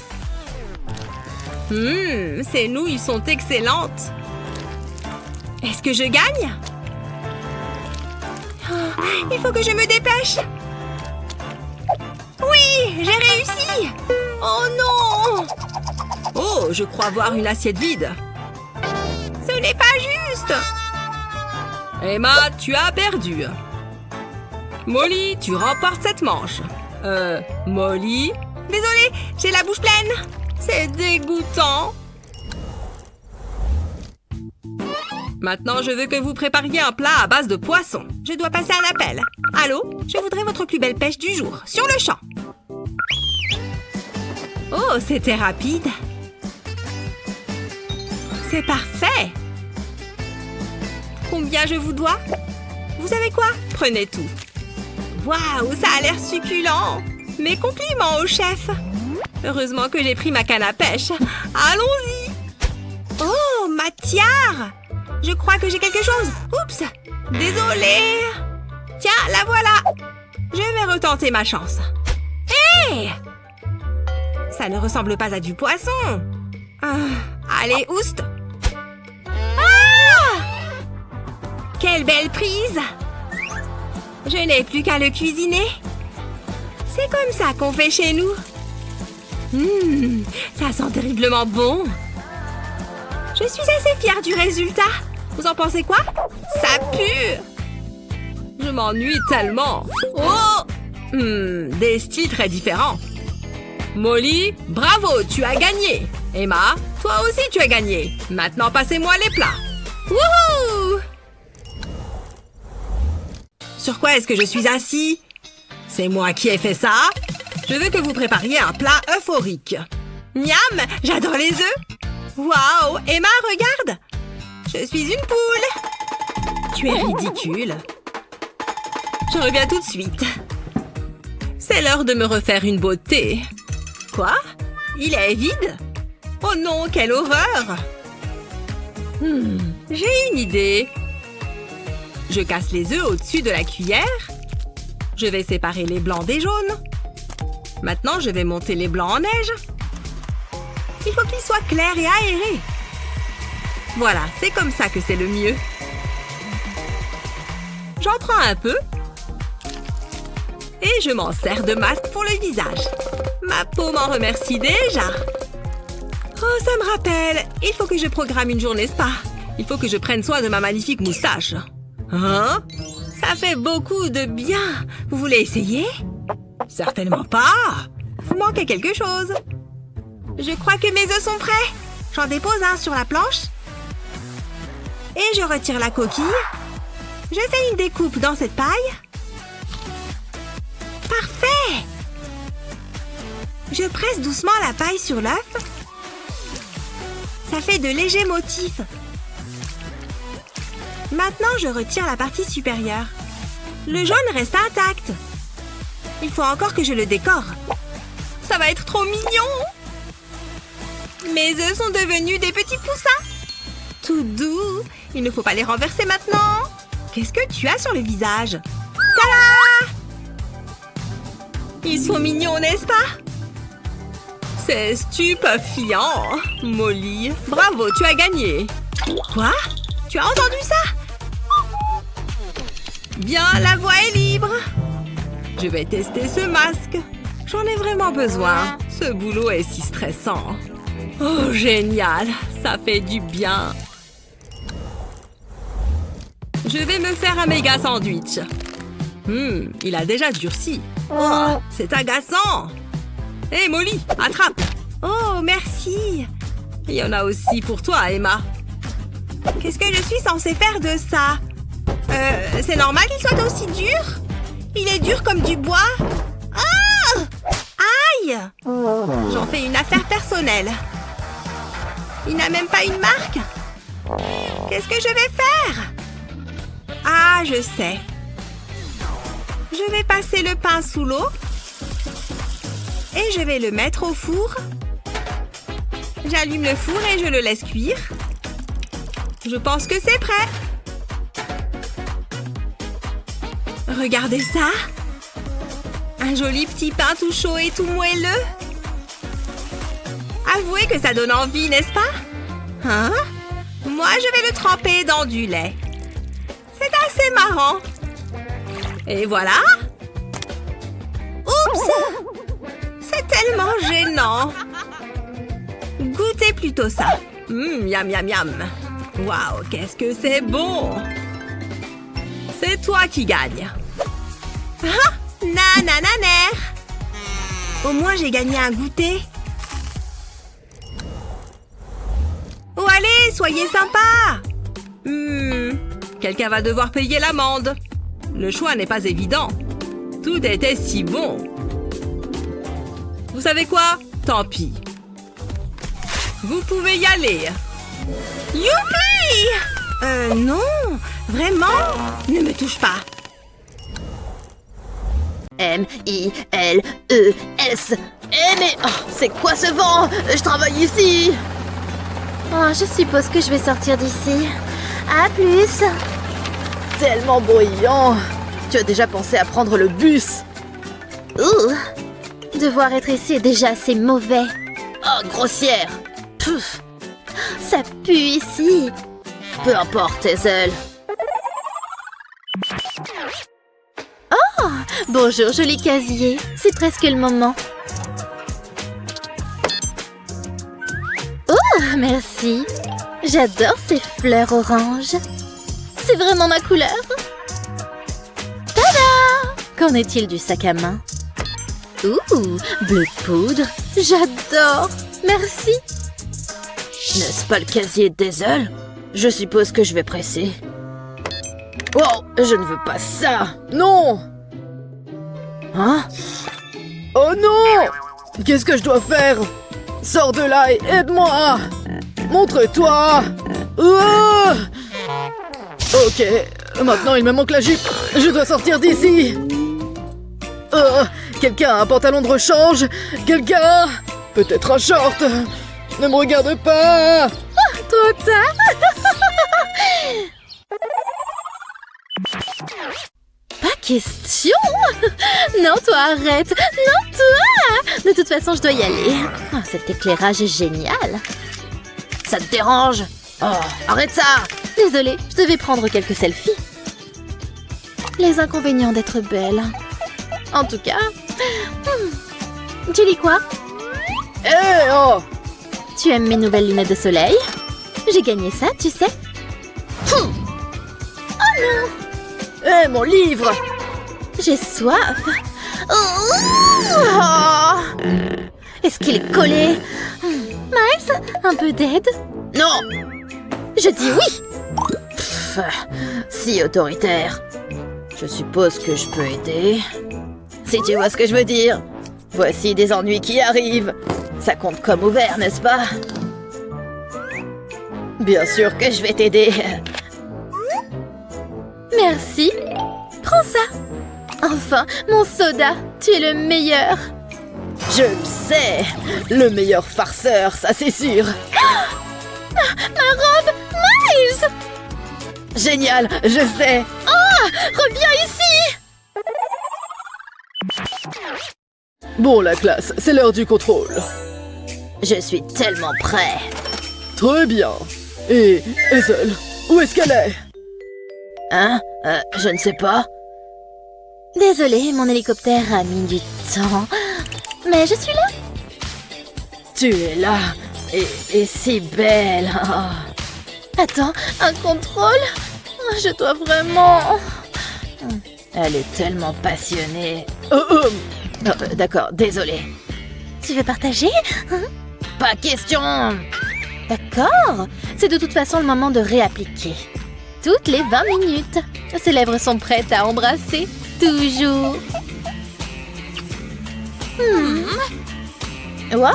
Speaker 3: Ces nouilles sont excellentes. Est-ce que je gagne? Oh, il faut que je me dépêche. Oui, j'ai réussi. Oh non! Oh, je crois voir une assiette vide. Ce n'est pas juste. Emma, tu as perdu. Molly, tu remportes cette manche. Molly? Désolée, j'ai la bouche pleine. C'est dégoûtant. Maintenant, je veux que vous prépariez un plat à base de poisson. Je dois passer un appel. Allô? Je voudrais votre plus belle pêche du jour, sur le champ. Oh, c'était rapide. C'est parfait. Combien je vous dois? Vous savez quoi? Prenez tout. Waouh, ça a l'air succulent. Mes compliments au chef. Heureusement que j'ai pris ma canne à pêche. Allons-y. Oh, ma tiare. Je crois que j'ai quelque chose. Oups, désolée. Tiens, la voilà. Je vais retenter ma chance. Hé! Ça ne ressemble pas à du poisson. Allez, oust. Ah! Quelle belle prise. Je n'ai plus qu'à le cuisiner. C'est comme ça qu'on fait chez nous. Ça sent terriblement bon. Je suis assez fière du résultat. Vous en pensez quoi? Ça pue. Je m'ennuie tellement. Oh! Des styles très différents. Molly, bravo, tu as gagné. Emma, toi aussi tu as gagné. Maintenant, passez-moi les plats. Wouhou! Sur quoi est-ce que je suis assis? C'est moi qui ai fait ça. Je veux que vous prépariez un plat euphorique. Miam, j'adore les œufs. Waouh, Emma, regarde. Je suis une poule. Tu es ridicule. Je reviens tout de suite. C'est l'heure de me refaire une beauté. Quoi? Il est vide? Oh non, quelle horreur! J'ai une idée. Je casse les œufs au-dessus de la cuillère. Je vais séparer les blancs des jaunes. Maintenant, je vais monter les blancs en neige. Il faut qu'ils soient clairs et aérés. Voilà, c'est comme ça que c'est le mieux. J'en prends un peu. Et je m'en sers de masque pour le visage. Ma peau m'en remercie déjà. Oh, ça me rappelle. Il faut que je programme une journée spa. Il faut que je prenne soin de ma magnifique moustache. Hein? Ça fait beaucoup de bien. Vous voulez essayer? Certainement pas. Vous manquez quelque chose. Je crois que mes œufs sont prêts. J'en dépose un sur la planche. Et je retire la coquille. Je fais une découpe dans cette paille. Parfait! Je presse doucement la paille sur l'œuf. Ça fait de légers motifs. Maintenant, je retire la partie supérieure. Le jaune reste intact. Il faut encore que je le décore. Ça va être trop mignon. Mes œufs sont devenus des petits poussins. Tout doux. Il ne faut pas les renverser maintenant. Qu'est-ce que tu as sur le visage? Tada! Ils sont mignons, n'est-ce pas? C'est stupéfiant. Molly, bravo, tu as gagné. Quoi? Tu as entendu ça? Bien, la voie est libre. Je vais tester ce masque. J'en ai vraiment besoin. Ce boulot est si stressant. Oh, génial. Ça fait du bien. Je vais me faire un méga sandwich. Il a déjà durci. Oh, c'est agaçant. Hé, Molly, attrape. Oh, merci. Il y en a aussi pour toi, Emma. Qu'est-ce que je suis censée faire de ça? C'est normal qu'il soit aussi dur? Il est dur comme du bois. Ah! Aïe! J'en fais une affaire personnelle. Il n'a même pas une marque. Qu'est-ce que je vais faire? Ah, je sais. Je vais passer le pain sous l'eau. Et je vais le mettre au four. J'allume le four et je le laisse cuire. Je pense que c'est prêt. Regardez ça. Un joli petit pain tout chaud et tout moelleux. Avouez que ça donne envie, n'est-ce pas? Hein? Moi, je vais le tremper dans du lait. C'est assez marrant. Et voilà. Oups! C'est tellement gênant. Goûtez plutôt ça. Miam, miam, miam. Waouh, qu'est-ce que c'est bon! C'est toi qui gagne. Ah! Nanananer! Au moins, j'ai gagné un goûter. Oh, allez, soyez sympa! Quelqu'un va devoir payer l'amende. Le choix n'est pas évident. Tout était si bon. Vous savez quoi? Tant pis. Vous pouvez y aller. Youpi! Non, vraiment? Ne me touche pas.
Speaker 2: M-I-L-E-S. Eh mais, c'est quoi ce vent? Je travaille ici.
Speaker 1: Oh, je suppose que je vais sortir d'ici. À plus.
Speaker 2: Tellement bruyant. Tu as déjà pensé à prendre le bus?
Speaker 1: Devoir être ici est déjà assez mauvais.
Speaker 2: Oh, grossière.
Speaker 1: Pouf. Ça pue ici.
Speaker 2: Peu importe tes ailes.
Speaker 1: Oh, bonjour, joli casier. C'est presque le moment. Oh, merci. J'adore ces fleurs oranges. C'est vraiment ma couleur. Tada! Qu'en est-il du sac à main? Bleu poudre. J'adore. Merci.
Speaker 2: N'est-ce pas le casier des ailes? Je suppose que je vais presser. Oh, je ne veux pas ça. Non! Hein? Oh non! Qu'est-ce que je dois faire? Sors de là et aide-moi! Montre-toi! Oh! Ok, maintenant il me manque la jupe. Je dois sortir d'ici. Quelqu'un a un pantalon de rechange? Quelqu'un? Peut-être un short? Ne me regarde pas!
Speaker 1: Trop tard. Pas question. Non, toi, arrête. Non, toi. De toute façon, je dois y aller. Oh, cet éclairage est génial.
Speaker 2: Ça te dérange? Oh, arrête ça!
Speaker 1: Désolée, je devais prendre quelques selfies. Les inconvénients d'être belle. En tout cas... Tu lis quoi?
Speaker 2: Oh!
Speaker 1: Tu aimes mes nouvelles lunettes de soleil? J'ai gagné ça, tu sais. Oh non!
Speaker 2: Mon livre!
Speaker 1: J'ai soif. Est-ce qu'il est collé? Miles, un peu d'aide?
Speaker 2: Non!
Speaker 1: Je dis oui!
Speaker 2: Si autoritaire. Je suppose que je peux aider. Si tu vois ce que je veux dire. Voici des ennuis qui arrivent. Ça compte comme ouvert, n'est-ce pas? Bien sûr que je vais t'aider. Merci. Prends ça. Enfin, mon soda, tu es le meilleur.
Speaker 5: Je le sais. Le meilleur farceur, ça c'est sûr.
Speaker 2: Ma robe, Miles!
Speaker 5: Génial, je sais.
Speaker 2: Reviens ici!
Speaker 5: Bon, la classe, c'est l'heure du contrôle.
Speaker 2: Je suis tellement prêt.
Speaker 5: Très bien. Et Hazel, où est-ce qu'elle est?
Speaker 2: Hein? Je ne sais pas. Désolée, mon hélicoptère a mis du temps. Mais je suis là.
Speaker 5: Tu es là. Et si belle. Oh.
Speaker 2: Attends, un contrôle? Je dois vraiment...
Speaker 5: Elle est tellement passionnée. D'accord, désolé.
Speaker 2: Tu veux partager?
Speaker 5: Pas question.
Speaker 2: D'accord. C'est de toute façon le moment de réappliquer. Toutes les 20 minutes. Ses lèvres sont prêtes à embrasser. Toujours. Wow,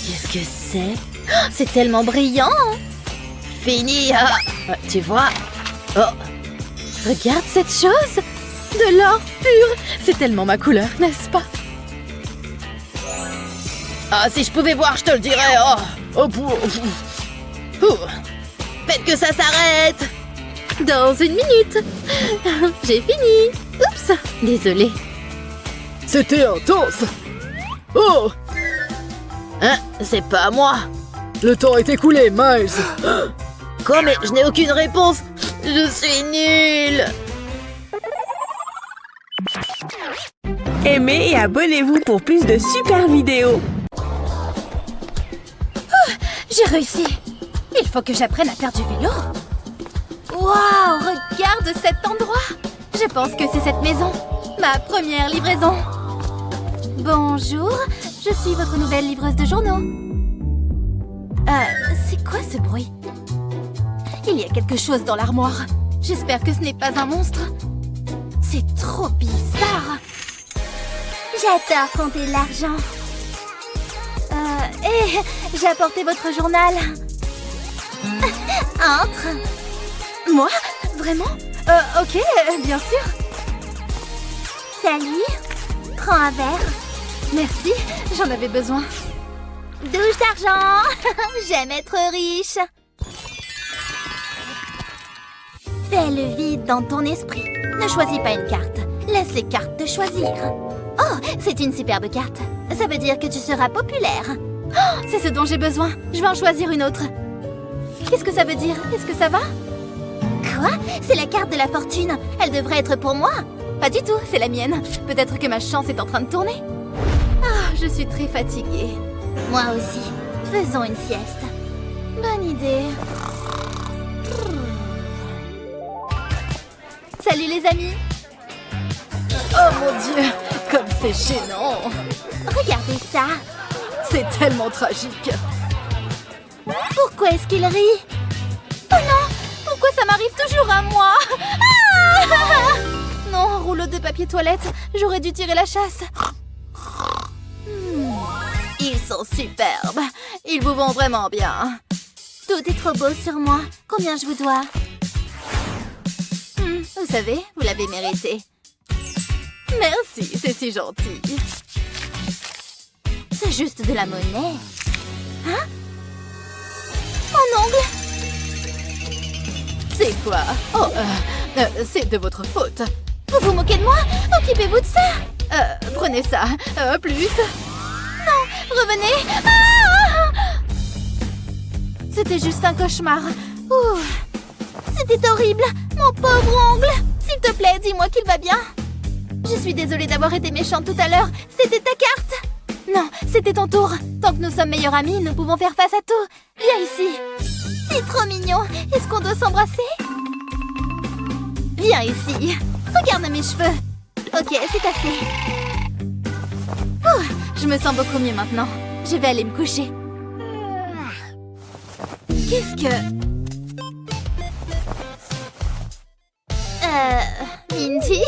Speaker 2: qu'est-ce que c'est? C'est tellement brillant.
Speaker 5: Fini. Tu vois? Oh.
Speaker 2: Regarde cette chose. De l'or pur. C'est tellement ma couleur, n'est-ce pas?
Speaker 5: Ah, si je pouvais voir, je te le dirais. Faites que ça s'arrête.
Speaker 2: Dans 1 minute. J'ai fini. Oups, désolée.
Speaker 5: C'était intense. Oh. Hein? C'est pas à moi. Le temps est écoulé, Miles. Quoi, mais je n'ai aucune réponse. Je suis nulle.
Speaker 3: Aimez et abonnez-vous pour plus de super vidéos.
Speaker 2: J'ai réussi. Il faut que j'apprenne à faire du vélo. Waouh, regarde cet endroit. Je pense que c'est cette maison. Ma première livraison. Bonjour, je suis votre nouvelle livreuse de journaux. C'est quoi ce bruit? Il y a quelque chose dans l'armoire. J'espère que ce n'est pas un monstre. C'est trop bizarre. J'adore compter l'argent. J'ai apporté votre journal. Entre. Moi? Vraiment? Ok, bien sûr. Salut. Prends un verre. Merci, j'en avais besoin. Douche d'argent. J'aime être riche. Fais le vide dans ton esprit. Ne choisis pas une carte. Laisse les cartes te choisir. Oh, c'est une superbe carte. Ça veut dire que tu seras populaire. Oh, c'est ce dont j'ai besoin. Je vais en choisir une autre. Qu'est-ce que ça veut dire? Est-ce que ça va? Quoi? C'est la carte de la fortune. Elle devrait être pour moi. Pas du tout, c'est la mienne. Peut-être que ma chance est en train de tourner. Ah, je suis très fatiguée. Moi aussi. Faisons une sieste. Bonne idée. Salut les amis.
Speaker 5: Oh mon Dieu, comme c'est gênant.
Speaker 2: Regardez ça.
Speaker 5: C'est tellement tragique.
Speaker 2: Pourquoi est-ce qu'il rit? Oh non! Pourquoi ça m'arrive toujours à moi? Ah! Non, un rouleau de papier toilette. J'aurais dû tirer la chasse. Ils sont superbes. Ils vous vont vraiment bien. Tout est trop beau sur moi. Combien je vous dois? Vous savez, vous l'avez mérité. Merci, c'est si gentil. C'est juste de la monnaie. Hein? Mon ongle? C'est quoi? Oh, c'est de votre faute. Vous vous moquez de moi? Occupez-vous de ça. Prenez ça. Plus. Non, revenez. Ah! C'était juste un cauchemar. Ouh. C'était horrible. Mon pauvre ongle. S'il te plaît, dis-moi qu'il va bien. Je suis désolée d'avoir été méchante tout à l'heure. C'était ta carte. Non, c'était ton tour. Tant que nous sommes meilleurs amis, nous pouvons faire face à tout. Viens ici. C'est trop mignon. Est-ce qu'on doit s'embrasser? Viens ici. Regarde mes cheveux. Ok, c'est assez. Ouh, je me sens beaucoup mieux maintenant. Je vais aller me coucher. Qu'est-ce que... Mindy?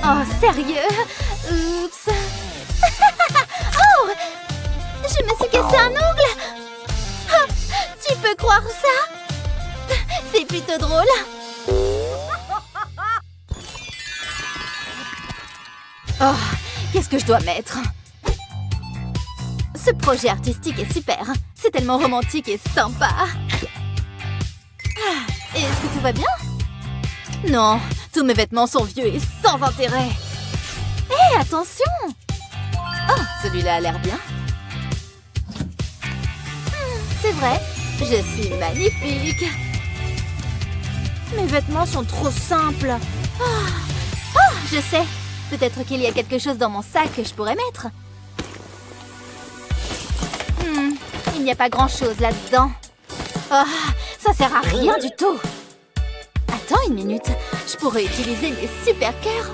Speaker 2: Oh, sérieux? Oups. Oh! Je me suis cassé un ongle! Oh, tu peux croire ça? C'est plutôt drôle. Oh, qu'est-ce que je dois mettre? Ce projet artistique est super. C'est tellement romantique et sympa. Est-ce que tout va bien? Non, tous mes vêtements sont vieux et sans intérêt. Hé, attention! Oh, celui-là a l'air bien. C'est vrai, je suis magnifique. Mes vêtements sont trop simples. Oh, je sais. Peut-être qu'il y a quelque chose dans mon sac que je pourrais mettre. Il n'y a pas grand-chose là-dedans. Oh, ça sert à rien du tout. Attends une minute. Je pourrais utiliser mes super cœurs.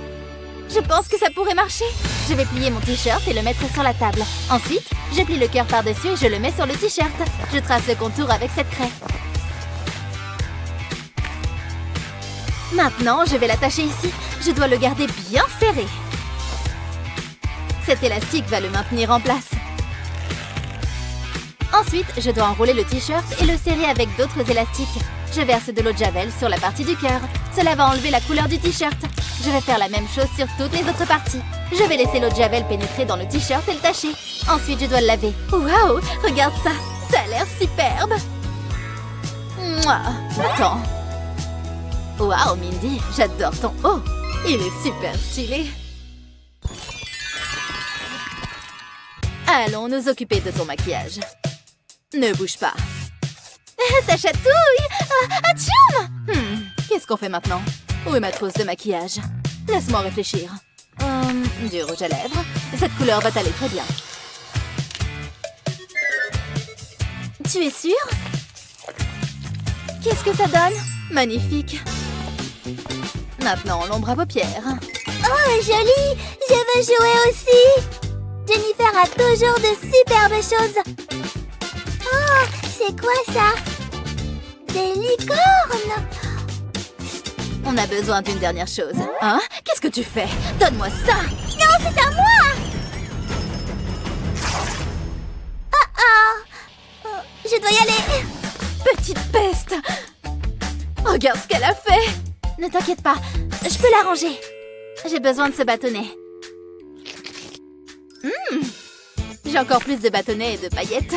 Speaker 2: Je pense que ça pourrait marcher. Je vais plier mon t-shirt et le mettre sur la table. Ensuite, je plie le cœur par-dessus et je le mets sur le t-shirt. Je trace le contour avec cette craie. Maintenant, je vais l'attacher ici. Je dois le garder bien serré. Cet élastique va le maintenir en place. Ensuite, je dois enrouler le t-shirt et le serrer avec d'autres élastiques. Je verse de l'eau de javel sur la partie du cœur. Cela va enlever la couleur du t-shirt. Je vais faire la même chose sur toutes les autres parties. Je vais laisser l'eau de javel pénétrer dans le t-shirt et le tacher. Ensuite, je dois le laver. Waouh, regarde ça. Ça a l'air superbe. Mouah, attends. Waouh, Mindy, j'adore ton haut. Il est super stylé. Allons nous occuper de ton maquillage. Ne bouge pas. Ça chatouille. Atchoum. Qu'est-ce qu'on fait maintenant? Où est ma trousse de maquillage? Laisse-moi réfléchir. Du rouge à lèvres. Cette couleur va t'aller très bien. Tu es sûre? Qu'est-ce que ça donne? Magnifique. Maintenant, l'ombre à paupières.
Speaker 1: Oh, joli! Je veux jouer aussi! Jennifer a toujours de superbes choses. Oh, c'est quoi ça? Des licornes!
Speaker 2: On a besoin d'une dernière chose. Hein? Qu'est-ce que tu fais? Donne-moi ça!
Speaker 1: Non, c'est à moi! Oh, je dois y aller.
Speaker 2: Petite peste! Regarde ce qu'elle a fait! Ne t'inquiète pas, je peux l'arranger. J'ai besoin de ce bâtonnet. J'ai encore plus de bâtonnets et de paillettes.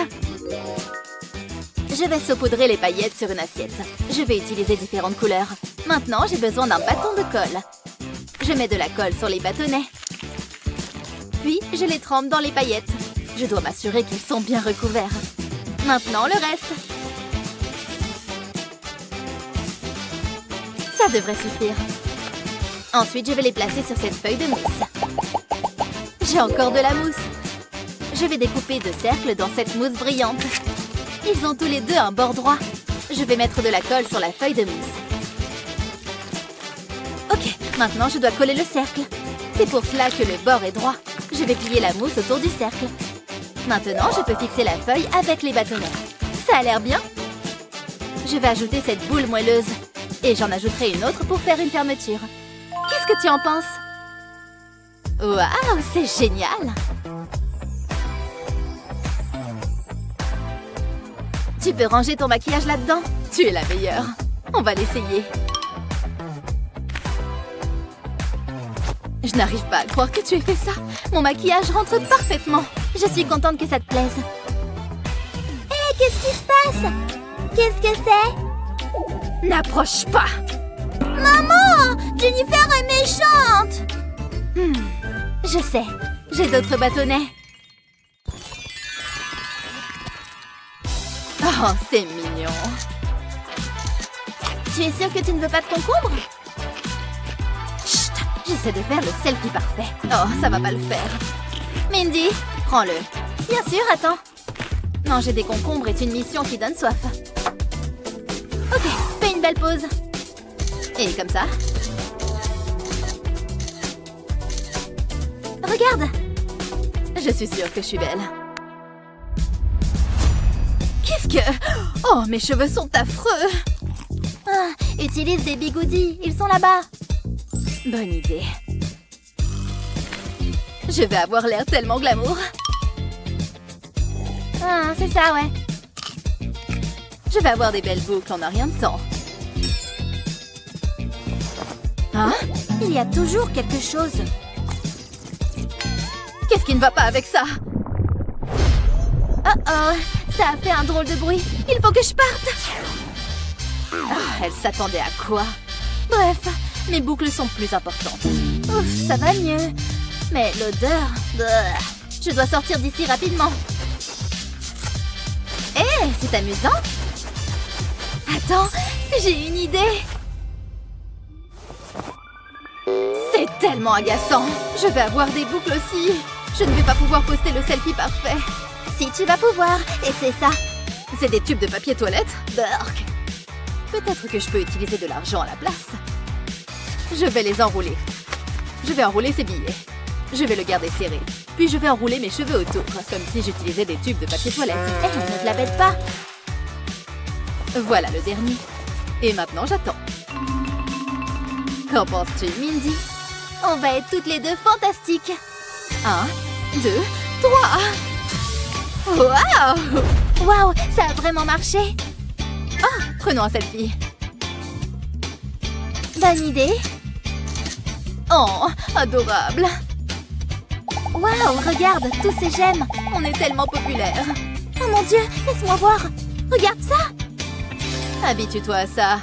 Speaker 2: Je vais saupoudrer les paillettes sur une assiette. Je vais utiliser différentes couleurs. Maintenant, j'ai besoin d'un bâton de colle. Je mets de la colle sur les bâtonnets. Puis, je les trempe dans les paillettes. Je dois m'assurer qu'ils sont bien recouverts. Maintenant, le reste. Ça devrait suffire. Ensuite, je vais les placer sur cette feuille de mousse. J'ai encore de la mousse. Je vais découper 2 cercles dans cette mousse brillante. Ils ont tous les deux un bord droit. Je vais mettre de la colle sur la feuille de mousse. Ok, maintenant je dois coller le cercle. C'est pour cela que le bord est droit. Je vais plier la mousse autour du cercle. Maintenant, je peux fixer la feuille avec les bâtonnets. Ça a l'air bien. Je vais ajouter cette boule moelleuse. Et j'en ajouterai une autre pour faire une fermeture. Qu'est-ce que tu en penses? Waouh, c'est génial! Tu peux ranger ton maquillage là-dedans? Tu es la meilleure. On va l'essayer. Je n'arrive pas à croire que tu aies fait ça. Mon maquillage rentre parfaitement. Je suis contente que ça te plaise.
Speaker 1: Hé, qu'est-ce qui se passe? Qu'est-ce que c'est?
Speaker 2: N'approche pas!
Speaker 1: Maman! Jennifer est méchante!
Speaker 2: Je sais. J'ai d'autres bâtonnets. Oh, c'est mignon. Tu es sûre que tu ne veux pas de concombre? Chut! J'essaie de faire le selfie parfait. Oh, ça va pas le faire. Mindy, prends-le. Bien sûr, attends. Manger des concombres est une mission qui donne soif. Ok, fais une belle pause. Et comme ça. Regarde! Je suis sûre que je suis belle. Qu'est-ce que... Oh, mes cheveux sont affreux!
Speaker 1: Utilise des bigoudis, ils sont là-bas.
Speaker 2: Bonne idée. Je vais avoir l'air tellement glamour.
Speaker 1: C'est ça, ouais.
Speaker 2: Je vais avoir des belles boucles en un rien de temps. Hein?
Speaker 1: Il y a toujours quelque chose.
Speaker 5: Qu'est-ce qui ne va pas avec ça?
Speaker 2: Oh, ça a fait un drôle de bruit. Il faut que je parte.
Speaker 5: Elle s'attendait à quoi?
Speaker 2: Bref, mes boucles sont plus importantes. Ouf, ça va mieux. Mais l'odeur... Je dois sortir d'ici rapidement. Hé, c'est amusant. Attends, j'ai une idée.
Speaker 5: C'est tellement agaçant. Je vais avoir des boucles aussi. Je ne vais pas pouvoir poster le selfie parfait.
Speaker 2: Si tu vas pouvoir, et c'est ça.
Speaker 5: C'est des tubes de papier toilette? Burk. Peut-être que je peux utiliser de l'argent à la place. Je vais les enrouler. Je vais enrouler ces billets. Je vais le garder serré. Puis je vais enrouler mes cheveux autour, comme si j'utilisais des tubes de papier toilette.
Speaker 2: Ne te la bête pas.
Speaker 5: Voilà le dernier. Et maintenant, j'attends. Qu'en penses-tu, Mindy?
Speaker 2: On va être toutes les deux fantastiques.
Speaker 5: 1, 2, 3. Waouh!
Speaker 2: Waouh, ça a vraiment marché.
Speaker 5: Ah, prenons un selfie.
Speaker 2: Bonne idée.
Speaker 5: Oh, adorable.
Speaker 2: Waouh, regarde, tous ces j'aime.
Speaker 5: On est tellement populaires.
Speaker 2: Oh mon Dieu, laisse-moi voir. Regarde ça.
Speaker 5: Habitue-toi à ça.